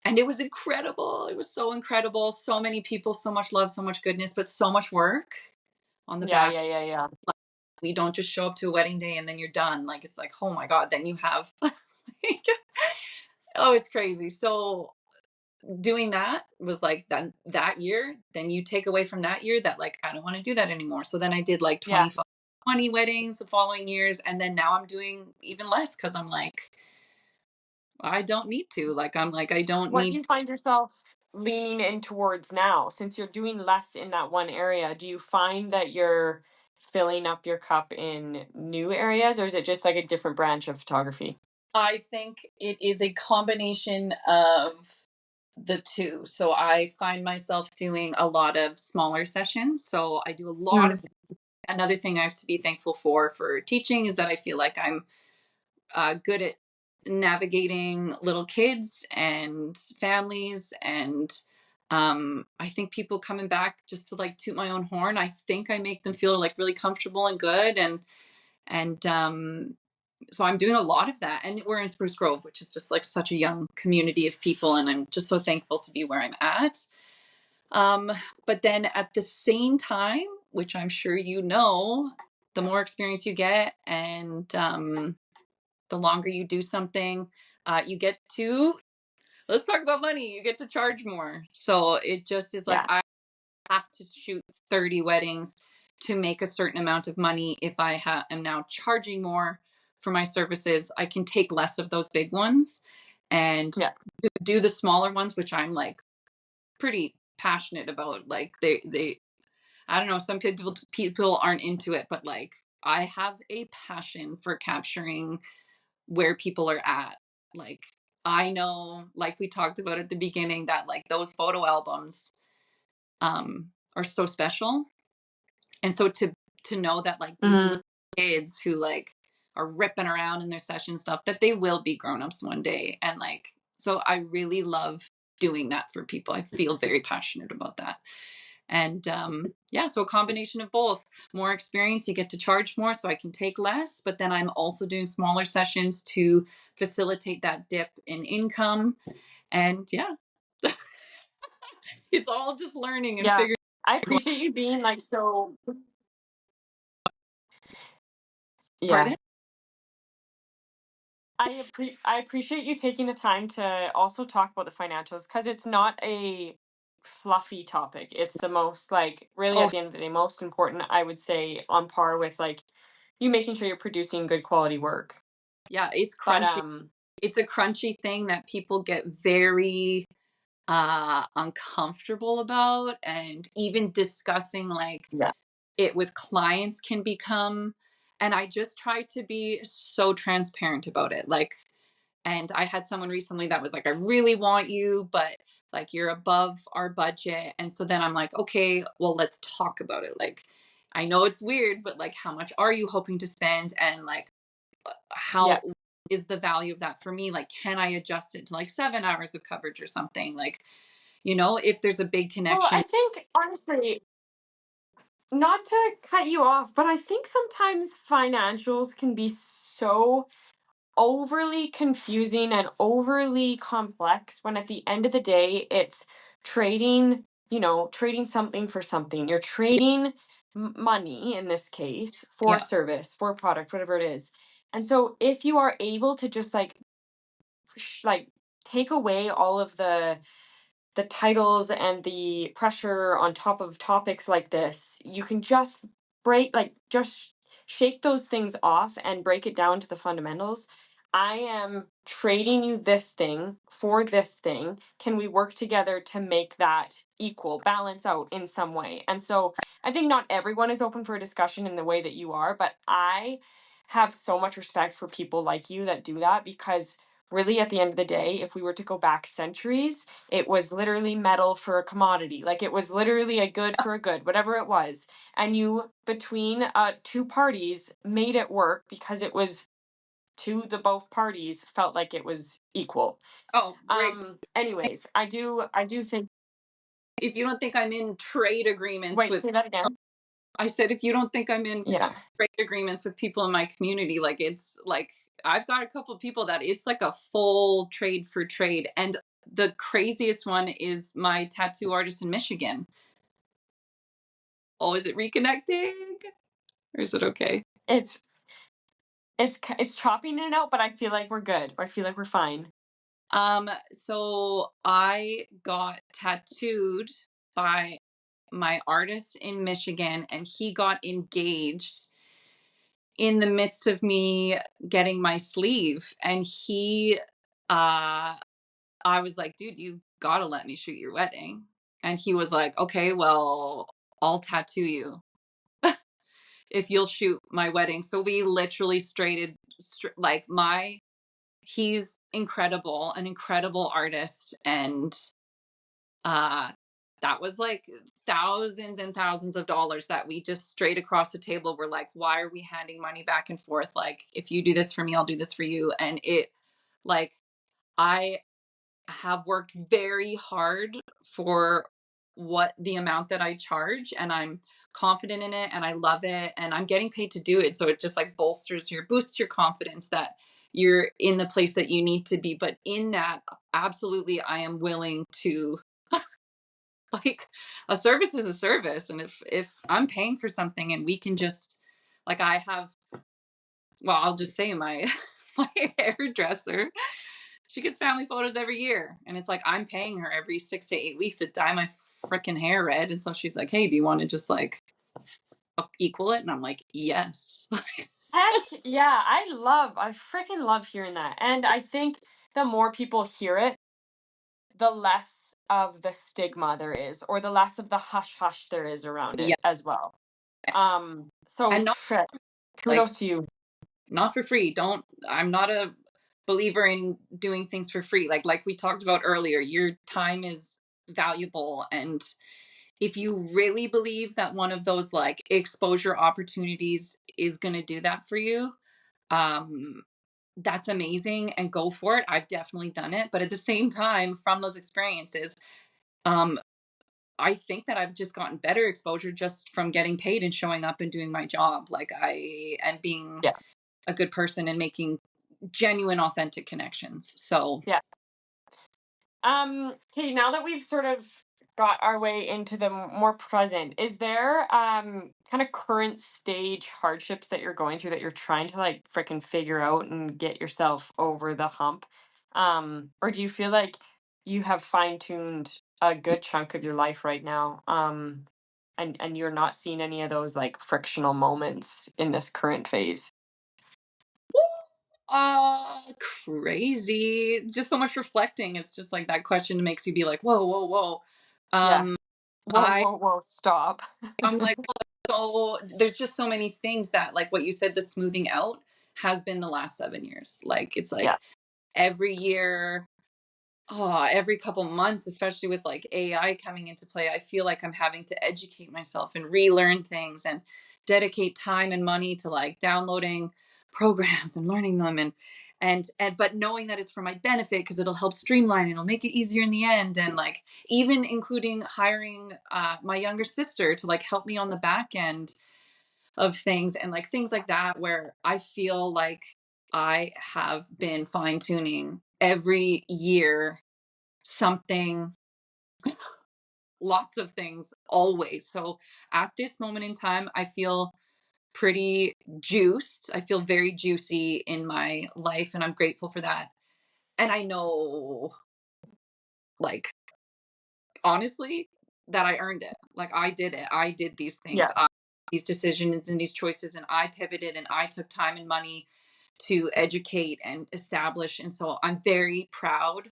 And it was incredible. It was so incredible. So many people, so much love, so much goodness, but so much work on the Yeah. back. Yeah. Yeah. Yeah. We don't just show up to a wedding day and then you're done. Like, it's like, oh my God, then you have, oh, it's crazy. So doing that was like that year, then you take away from that year that like, I don't want to do that anymore. So then I did like Yeah. 20 weddings the following years. And then now I'm doing even less because I'm like, I don't need to. Like, I'm like, I don't What do need. you find yourself leaning in towards now? Since you're doing less in that one area, do you find that you're filling up your cup in new areas, or is it just like a different branch of photography? I think it is a combination of the two. So I find myself doing a lot of smaller sessions. So I do a lot Mm. of, another thing I have to be thankful for teaching is that I feel like I'm good at navigating little kids and families. And I think people coming back just to like toot my own horn, I think I make them feel like really comfortable and good. And so I'm doing a lot of that. And we're in Spruce Grove, which is just like such a young community of people. And I'm just so thankful to be where I'm at. Um, but then at the same time, which I'm sure you know, the more experience you get and the longer you do something, you get to, let's talk about money, you get to charge more. So it just is like, Yeah. have to shoot 30 weddings to make a certain amount of money. If I am now charging more for my services, I can take less of those big ones and do the smaller ones, which I'm like pretty passionate about. Like they I don't know, some people aren't into it, but like I have a passion for capturing where people are at. Like I know, like we talked about at the beginning, that like those photo albums are so special. And so to know that like these little kids who like are ripping around in their session stuff, that they will be grown-ups one day. And like, so I really love doing that for people. I feel very passionate about that. And yeah, so a combination of both. More experience, you get to charge more, so I can take less, but then I'm also doing smaller sessions to facilitate that dip in income. And yeah, it's all just learning and figuring. I appreciate you being like so. Pardon? I appreciate you taking the time to also talk about the financials, because it's not a fluffy topic. It's the most, like, really Oh at the end of the day, most important, I would say, on par with like you making sure you're producing good quality work. yeah, it's But crunchy. It's a crunchy thing that people get very uncomfortable about, and even discussing like it with clients can become. And I just try to be so transparent about it. Like, and I had someone recently that was like, I really want you, but like you're above our budget. And so then I'm like, okay, well, let's talk about it. Like, I know it's weird, but like, how much are you hoping to spend? And like, how is the value of that for me? Like, can I adjust it to like 7 hours of coverage or something? Like, you know, if there's a big well, connection. I think honestly, not to cut you off, but I think sometimes financials can be so overly confusing and overly complex, when at the end of the day it's trading, trading something for something. You're trading money, in this case, for Yeah. service, for product, whatever it is. And so if you are able to just like take away all of the titles and the pressure on top of topics like this, you can just just shake those things off and break it down to the fundamentals. I am trading you this thing for this thing. Can we work together to make that equal, balance out in some way? And so I think not everyone is open for a discussion in the way that you are, but I have so much respect for people like you that do that, because really at the end of the day, if we were to go back centuries, it was literally metal for a commodity. Like, it was literally a good for a good, whatever it was. And you, between two parties, made it work because it was, to the both parties, felt like it was equal. Oh, great. Anyways, I do think. If you don't think I'm in trade agreements Wait, with, say that again. I said, if you don't think I'm in Yeah. trade agreements with people in my community, like it's like, I've got a couple of people that it's like a full trade for trade. And the craziest one is my tattoo artist in Michigan. Oh, is it reconnecting? Or is it okay? It's chopping in and out, but I feel like we're good. I feel like we're fine. So I got tattooed by my artist in Michigan, and he got engaged in the midst of me getting my sleeve. And I was like, dude, you gotta let me shoot your wedding. And he was like, okay, well, I'll tattoo you if you'll shoot my wedding. So we literally like he's incredible, an incredible artist. And uh that was like thousands and thousands of dollars that we just straight across the table were like, why are we handing money back and forth? Like, if you do this for me, I'll do this for you. And it, like, I have worked very hard for what the amount that I charge, and I'm confident in it and I love it and I'm getting paid to do it. So it just like boosts your confidence that you're in the place that you need to be. But in that, absolutely, I am willing to, like, a service is a service. And if I'm paying for something and we can just, like, I have, well, I'll just say my my hairdresser, she gets family photos every year, and it's like I'm paying her every 6 to 8 weeks to dye my freaking hair red. And so she's like, hey, do you want to just like equal it? And I'm like, yes. Heck yeah, I freaking love hearing that. And I think the more people hear it, the less of the stigma there is, or the less of the hush hush there is around Yeah. it as well. So And not like, kudos to you. not for free. I'm not a believer in doing things for free. Like we talked about earlier, your time is valuable. And if you really believe that one of those like exposure opportunities is going to do that for you, um, that's amazing and go for it. I've definitely done it. But at the same time, from those experiences, um, I think that I've just gotten better exposure just from getting paid and showing up and doing my job. Like I am being Yeah. a good person and making genuine, authentic connections. So Yeah. Okay, now that we've sort of got our way into the more present, is there kind of current stage hardships that you're going through that you're trying to like freaking figure out and get yourself over the hump? Or do you feel like you have fine-tuned a good chunk of your life right now? And you're not seeing any of those like frictional moments in this current phase? crazy. Just so much reflecting. It's just like that question makes you be like, whoa, whoa, whoa. Yeah. Um, Whoa, I whoa, whoa, stop. I'm like, well, so there's just so many things that like what you said, the smoothing out has been the last 7 years. Like it's Yeah. like every year, every couple months, especially with like AI coming into play, I feel like I'm having to educate myself and relearn things and dedicate time and money to like downloading programs and learning them and but knowing that it's for my benefit because it'll help streamline and it'll make it easier in the end, and like even including hiring my younger sister to like help me on the back end of things and like things like that, where I feel like I have been fine tuning every year something, lots of things always. So at this moment in time, I feel pretty juiced. I feel very juicy in my life and I'm grateful for that. And I know, like, honestly, that I earned it. Like I did it. I did these things. Yeah. These decisions and these choices, and I pivoted and I took time and money to educate and establish. And so I'm very proud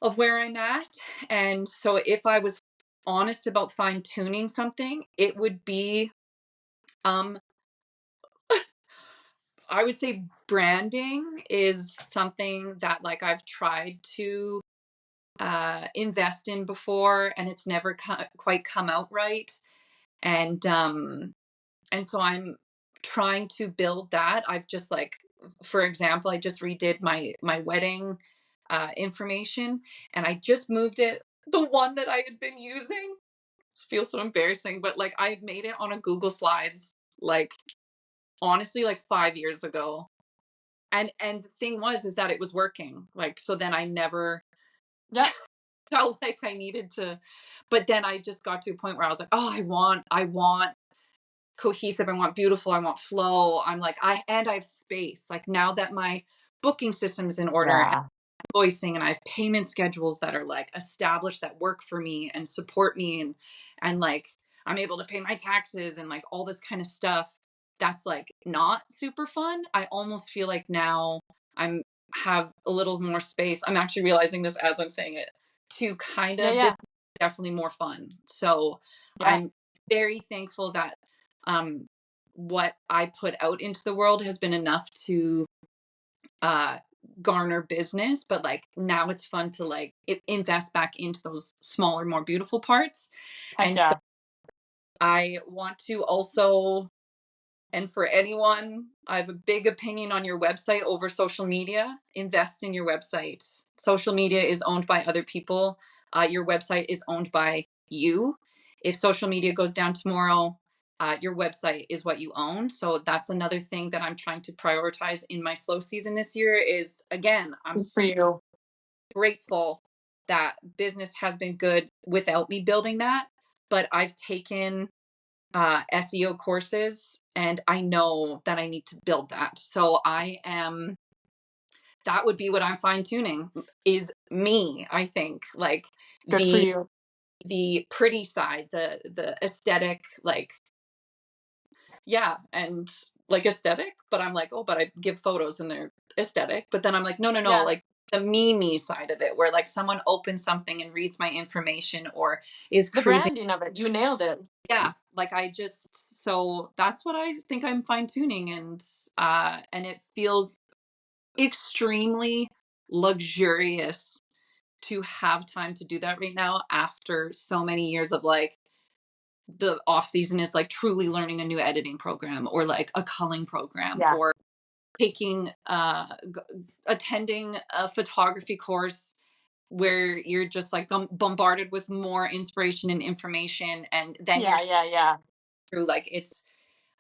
of where I'm at. And so if I was honest about fine tuning something, it would be, um, I would say branding is something that like I've tried to invest in before and it's never quite come out right. And and so I'm trying to build that. I've just like, for example, I just redid my wedding information, and I just moved it, the one that I had been using. It feels so embarrassing, but like I made it on a Google Slides, like honestly, like 5 years ago. And the thing was is that it was working. Like so then I never Yeah. felt like I needed to, but then I just got to a point where I was like, oh, I want cohesive, I want beautiful, I want flow. I'm like, I have space. Like now that my booking system is in order and Yeah. invoicing and I have payment schedules that are like established that work for me and support me, and like I'm able to pay my taxes and like all this kind of stuff that's like not super fun. I almost feel like now I'm have a little more space. I'm actually realizing this as I'm saying it, to kind Yeah. of this Yeah. is definitely more fun. So Yeah. I'm very thankful that um what I put out into the world has been enough to uh garner business, but like now it's fun to like invest back into those smaller, more beautiful parts. Heck And so yeah. I want to also, and for anyone, I have a big opinion on your website over social media. Invest in your website. Social media is owned by other people. Your website is owned by you. If social media goes down tomorrow, your website is what you own. So that's another thing that I'm trying to prioritize in my slow season this year is, again, I'm Good for so you. grateful that business has been good without me building that. But I've taken SEO courses, and I know that I need to build that. So that would be what I'm fine tuning is me, I think, like Good for the you. the pretty side, the aesthetic, like, yeah, and like aesthetic, but I'm like, oh, but I give photos and they're aesthetic. But then I'm like, no, no, no, Yeah. like the me side of it, where like someone opens something and reads my information or is The cruising. branding of it, you nailed it. Yeah, like I just, so that's what I think I'm fine tuning, and it feels extremely luxurious to have time to do that right now after so many years of like the off season is like truly learning a new editing program or like a culling program Yeah. or taking attending a photography course where you're just like bombarded with more inspiration and information, and then you're Yeah. through like it's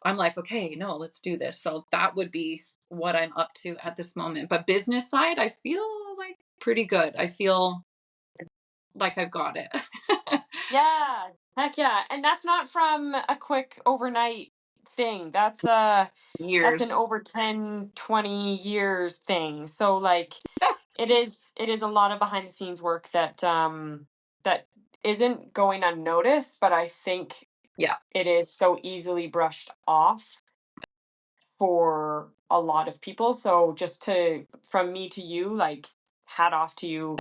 I'm like, okay, no, let's do this. So that would be what I'm up to at this moment. But business side, I feel like pretty good. I feel like I've got it. Yeah. Heck yeah. And that's not from a quick overnight thing. That's an Years. over 10, 20 years thing. So like it is a lot of behind the scenes work that isn't going unnoticed, but I think Yeah. it is so easily brushed off for a lot of people. So just to from me to you, like hat off to you.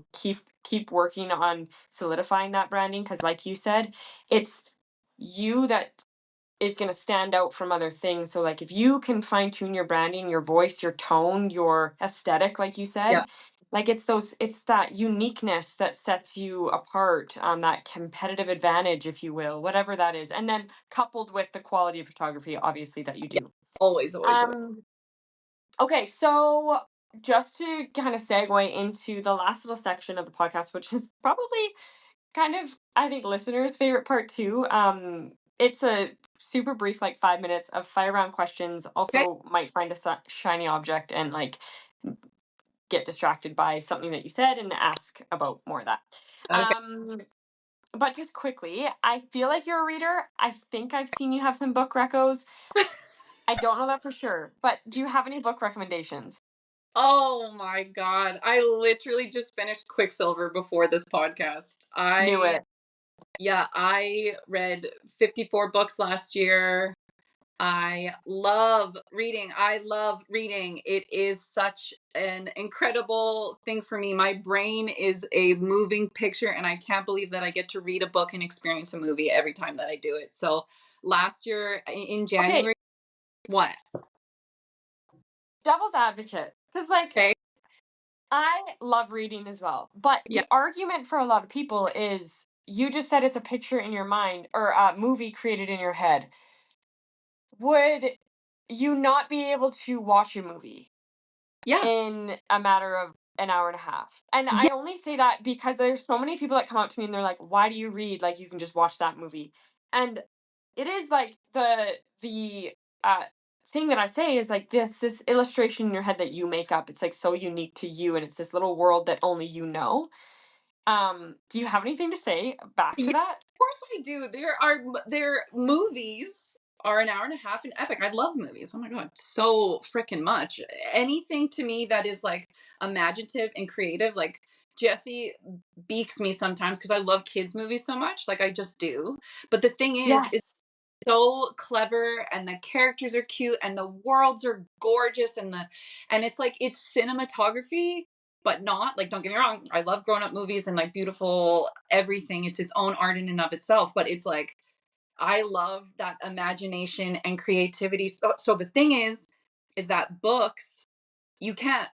Keep working on solidifying that branding because like you said, it's you that is going to stand out from other things. So like if you can fine tune your branding, your voice, your tone, your aesthetic like you Yeah. said, like it's that uniqueness that sets you apart, that competitive advantage if you will, whatever that is. And then coupled with the quality of photography obviously that you Yeah. do. Always, always, always. Um okay, so just to kind of segue into the last little section of the podcast, which is probably kind of I think listeners' favorite part too. It's a super brief, like 5 minutes of fire round questions. Okay. Also, might find a shiny object and like get distracted by something that you said and ask about more of that. Okay. But just quickly, I feel like you're a reader. I think I've seen you have some book recos. I don't know that for sure, but do you have any book recommendations? Oh my God. I literally just finished Quicksilver before this podcast. Knew it. Yeah, I read 54 books last year. I love reading. I love reading. It is such an incredible thing for me. My brain is a moving picture, and I can't believe that I get to read a book and experience a movie every time that I do it. So last year in Okay, January, what? devil's advocate, because like Okay. I love reading as well, but Yeah. the argument for a lot of people is you just said it's a picture in your mind or a movie created in your head. Would you not be able to watch a movie Yeah. in a matter of an hour and a half? And Yeah. I only say that because there's so many people that come up to me and they're like, "Why do you read? Like you can just watch that movie." And it is like the uh thing that I say is like this illustration in your head that you make up. It's like so unique to you and it's this little world that only you know. Do you have anything to say back Yeah, to that? of course I do. Their movies are an hour and a half and epic. I love movies. Oh my God, so freaking much. Anything to me that is like imaginative and creative, like Jesse beaks me sometimes because I love kids movies so much. Like I just do. But the thing is Yes. so clever and the characters are cute and the worlds are gorgeous and it's like it's cinematography but not like don't get me wrong, I love grown up movies and like beautiful everything, it's its own art in and of itself, but it's like I love that imagination and creativity. So the thing is that books, you can't,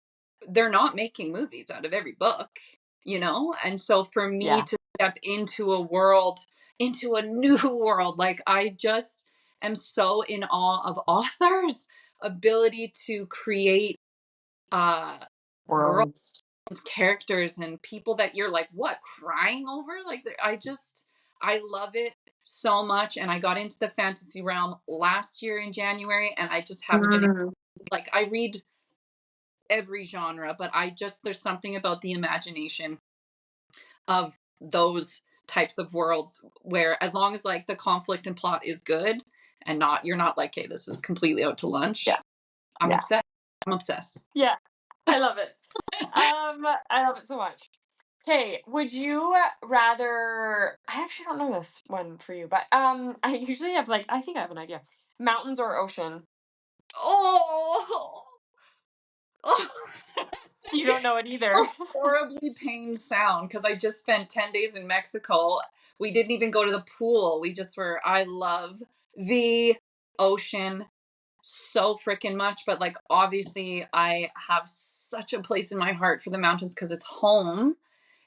they're not making movies out of every book, you know? And so for me Yeah. to step into a world, into a new world, like I just am so in awe of authors' ability to create worlds, Worlds. characters, and people that you're like, what, crying over? Like I love it so much. And I got into the fantasy realm last year in January, and I just haven't been Mm. like I read every genre, but there's something about the imagination of those types of worlds where as long as like the conflict and plot is good and not you're not like, hey, this is completely out to lunch. Yeah. I'm Yeah. obsessed. I'm obsessed. Yeah. I love it. I love it so much. Okay, would you rather I actually don't know this one for you, but I usually have like I think I have an idea. Mountains or ocean? Oh, You don't know it a either. horribly pained sound because I just spent 10 days in Mexico. We didn't even go to the pool. We just were, I love the ocean so freaking much, but like obviously I have such a place in my heart for the mountains because it's home.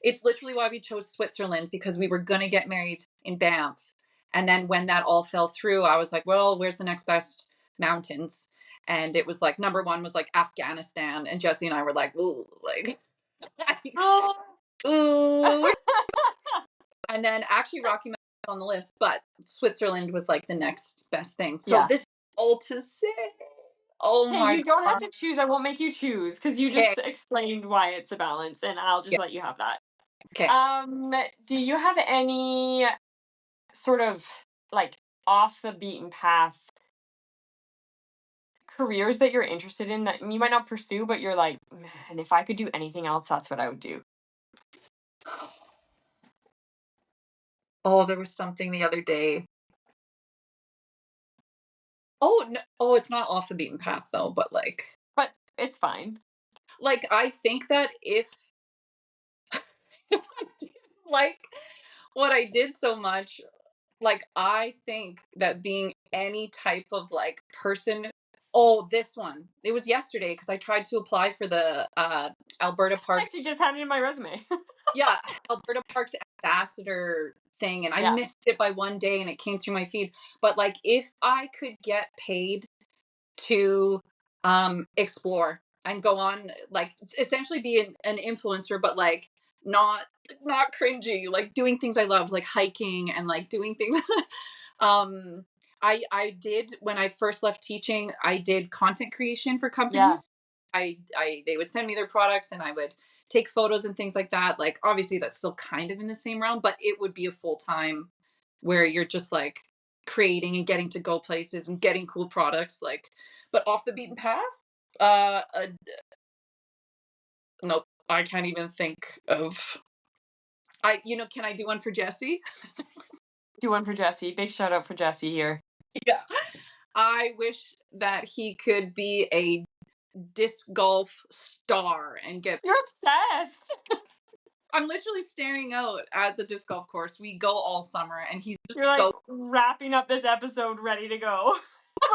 It's literally why we chose Switzerland, because we were going to get married in Banff. And then when that all fell through, I was like, well, where's the next best mountains? And it was like number one was like Afghanistan, and Jesse and I were like, ooh, like Oh. ooh. And then actually Rocky Mountain was on the list, but Switzerland was like the next best thing. So Yeah. this is all to say. Oh Hey, my you don't have god. to choose. I won't make you choose because you Okay. just explained why it's a balance, and I'll just Yeah. let you have that. Okay. Do you have any sort of like off the beaten path careers that you're interested in that you might not pursue, but you're like, man, if I could do anything else, that's what I would do. Oh, there was something the other day. Oh, no, oh, it's not off the beaten path though, but But it's fine. I think that if if I didn't like what I did so much, like I think that being any type of like person. Oh, this one. It was yesterday because I tried to apply for the Alberta I Park. actually just handed in my resume. Yeah, Alberta Parks ambassador thing, and I Yeah. missed it by one day and it came through my feed. But like if I could get paid to explore and go on, like essentially be an influencer, but like not not cringy, like doing things I love, like hiking and like doing things. um I did, when I first left teaching, I did content creation for Yeah. companies. I they would send me their products and I would take photos and things like that. Like obviously that's still kind of in the same realm, but it would be a full time where you're just like creating and getting to go places and getting cool products, like, but off the beaten path. Uh, nope. I can't even think of. Can I do one for Jesse? Do one for Jesse. Big shout out for Jesse here. Yeah. I wish that he could be a disc golf star and get. You're obsessed. I'm literally staring out at the disc golf course. We go all summer, and he's just You're like so. wrapping up this episode ready to go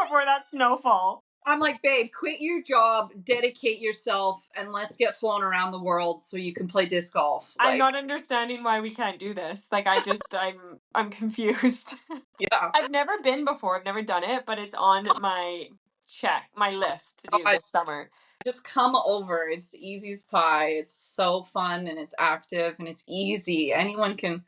before that snowfall. I'm like, babe, quit your job, dedicate yourself, and let's get flown around the world so you can play disc golf. I'm not Like, understanding why we can't do this. Like I'm confused. yeah. I've never been before. I've never done it, but it's on my list to do I this summer. just come over. It's easy as pie. It's so fun and it's active and it's easy. Anyone can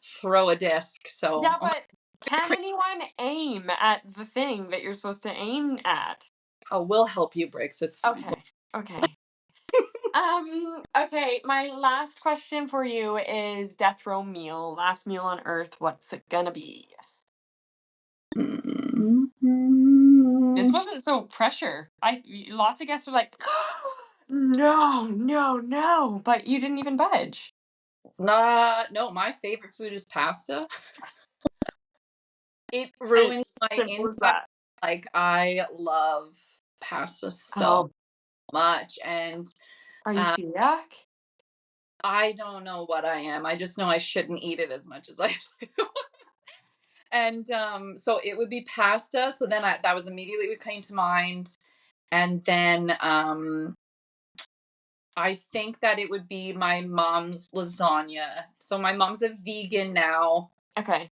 throw a disc. So, Yeah, but can anyone aim at the thing that you're supposed to aim at? oh, we'll help you, Briggs. It's fine. Okay. Okay. Okay, my last question for you is death row meal, last meal on earth, what's it gonna be? This wasn't so pressure. Lots of guests were like, no, no, no, but you didn't even budge. Nah, no, my favorite food is pasta. It And ruins it's my simple as inside. that. Like, I love pasta so Oh, much. And are you uh, celiac? I don't know what I am. I just know I shouldn't eat it as much as I do. And so it would be pasta. So then that was immediately what came to mind. And then I think that it would be my mom's lasagna. So my mom's a vegan now. Okay.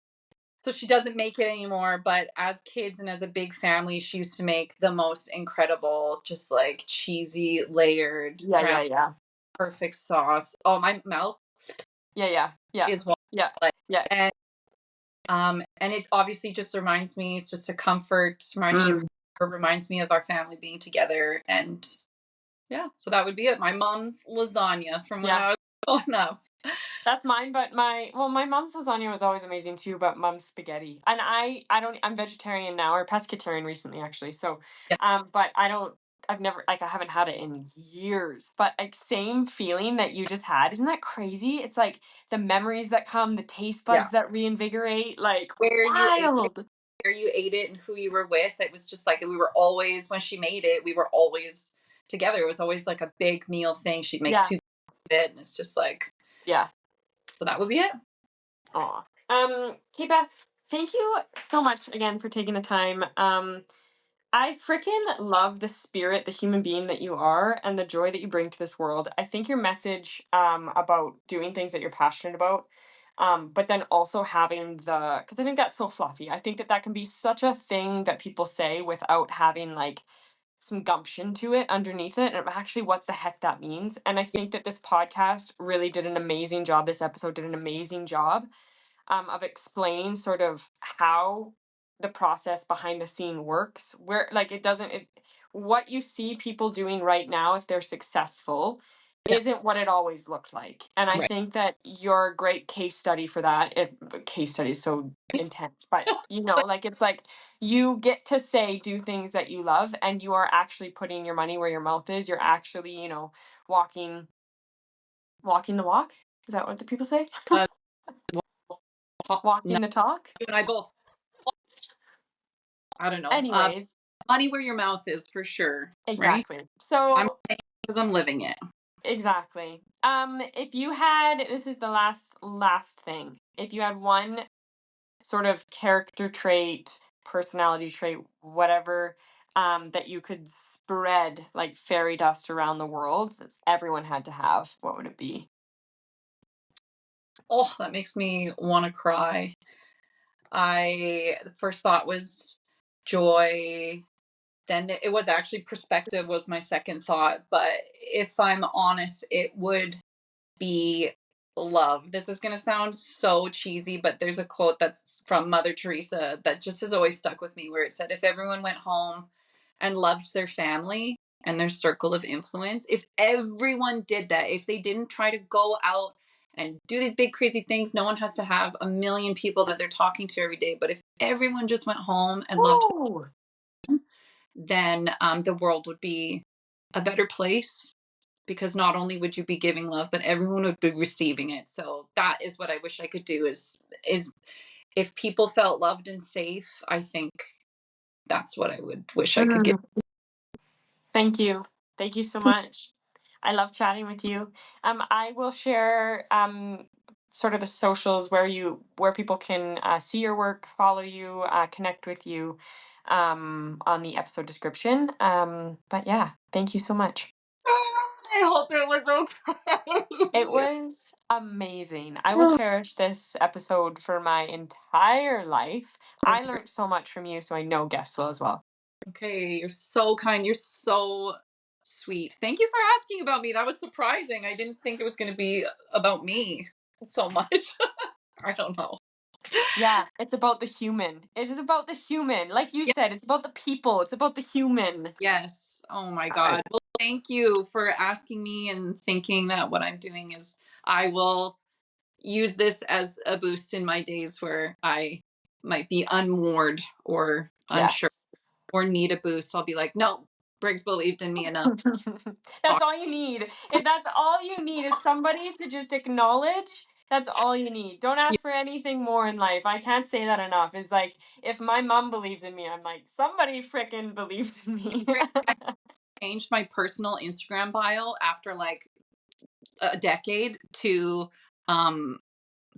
So she doesn't make it anymore, but as kids and as a big family, she used to make the most incredible, just like cheesy, layered, Yeah, brown, yeah, yeah. perfect sauce. Oh, my mouth Yeah, yeah, yeah, is what yeah, like. yeah. And it obviously just reminds me, it's just a comfort, reminds me of Mm. her, reminds me of our family being together. And yeah, so that would be it. My mom's lasagna from when Yeah, I was growing up. that's mine, but my mom's lasagna was always amazing too, but mom's spaghetti. And I'm vegetarian now, or pescatarian recently actually. So, Yeah. but I don't I've never, like, I haven't had it in years, but, like, same feeling that you just had. Isn't that crazy? It's like the memories that come, the taste Yeah. buds that reinvigorate, like, Where you ate it, wild. where you ate it, and who you were with. It was just like we were always, when she made it, we were always together. It was always like a big meal thing. She'd make Yeah, two of it, and it's just like, yeah. so that would be it. Aw. Okay, Beth, thank you so much again for taking the time. I freaking love the spirit, the human being that you are, and the joy that you bring to this world. I think your message about doing things that you're passionate about, but then also having because I think that's so fluffy. I think that that can be such a thing that people say without having like some gumption to it underneath it, and actually what the heck that means. And I think that this podcast really did an amazing job. This episode did an amazing job of explaining sort of how the process behind the scene works, where like what you see people doing right now, if they're successful, Yeah. isn't what it always looked like. And I Right. think that you're a great case study for that. Case study is so intense, but like it's like you get to say do things that you love, and you are actually putting your money where your mouth is. You're actually walking walking the walk. Is that what the people say? Uh, no, Walking the talk. you and I both. I don't know. Anyways, Money where your mouth is, for sure. Right. exactly. I'm So saying because I'm living it. exactly. If you had, this is the last thing. If you had one sort of character trait, personality trait, whatever, that you could spread like fairy dust around the world, that everyone had to have, what would it be? Oh, that makes me want to cry. The first thought was joy. Then it was actually perspective was my second thought. But if I'm honest, it would be love. This is going to sound so cheesy, but there's a quote that's from Mother Teresa that just has always stuck with me, where it said, if everyone went home and loved their family and their circle of influence, if everyone did that, if they didn't try to go out and do these big crazy things, no one has to have a million people that they're talking to every day. But if everyone just went home and loved, Woo! then the world would be a better place, because not only would you be giving love, but everyone would be receiving it. So that is what I wish I could do, is if people felt loved and safe, I think that's what I would wish I could give. Mm, thank you. Thank you so much. I love chatting with you. I will share sort of the socials where people can see your work, follow you, connect with you on the episode description. But yeah, thank you so much. I hope it was It okay. was amazing. I will cherish this episode for my entire life. I learned so much from you, so I know guests will as well. Okay, you're so kind. You're so sweet. Thank you for asking about me. That was surprising. I didn't think it was going to be about me so much. I don't know. Yeah, it's about the human. It is about the human. Like you Yeah, said, it's about the people. It's about the human. yes. Oh my All right. God. Well, thank you for asking me and thinking that what I'm doing is, I will use this as a boost in my days where I might be unmoored or unsure Yes. or need a boost. I'll be like, no, Briggs believed in me enough. That's all you need. If that's all you need is somebody to just acknowledge, that's all you need. Don't Yeah, ask for anything more in life. I can't say that enough. It's like if my mom believes in me, I'm like, somebody freaking believes in me. I changed my personal Instagram bio after like a decade to um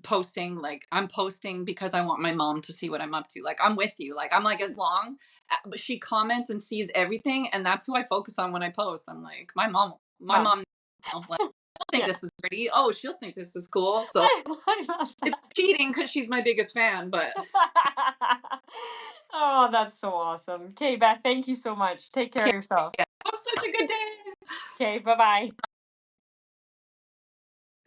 posting, like I'm posting because I want my mom to see what I'm up to. Like I'm with you. Like I'm like, as long but she comments and sees everything, and that's who I focus on when I post. I'm like, my Mom. mom, like, she'll think Yeah. this is pretty. Oh, she'll think this is cool. So I love it's that. cheating because she's my biggest fan, but Oh, that's so awesome. Okay, Beth, thank you so much. Take care okay. of yourself. Yeah. It was such a good day. Okay, bye bye.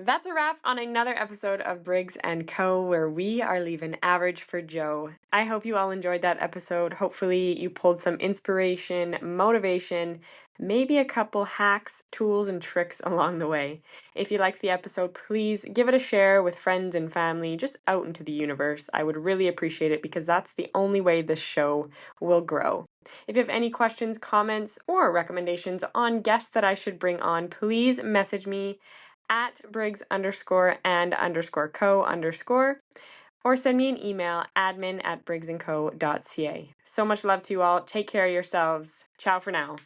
That's a wrap on another episode of Briggs & Co., where we are leaving average for Joe. I hope you all enjoyed that episode. Hopefully you pulled some inspiration, motivation, maybe a couple hacks, tools, and tricks along the way. If you liked the episode, please give it a share with friends and family, just out into the universe. I would really appreciate it because that's the only way this show will grow. If you have any questions, comments, or recommendations on guests that I should bring on, please message me at Briggs_and_co_ or send me an email, admin@briggsandco.ca. So much love to you all. Take care of yourselves. Ciao for now.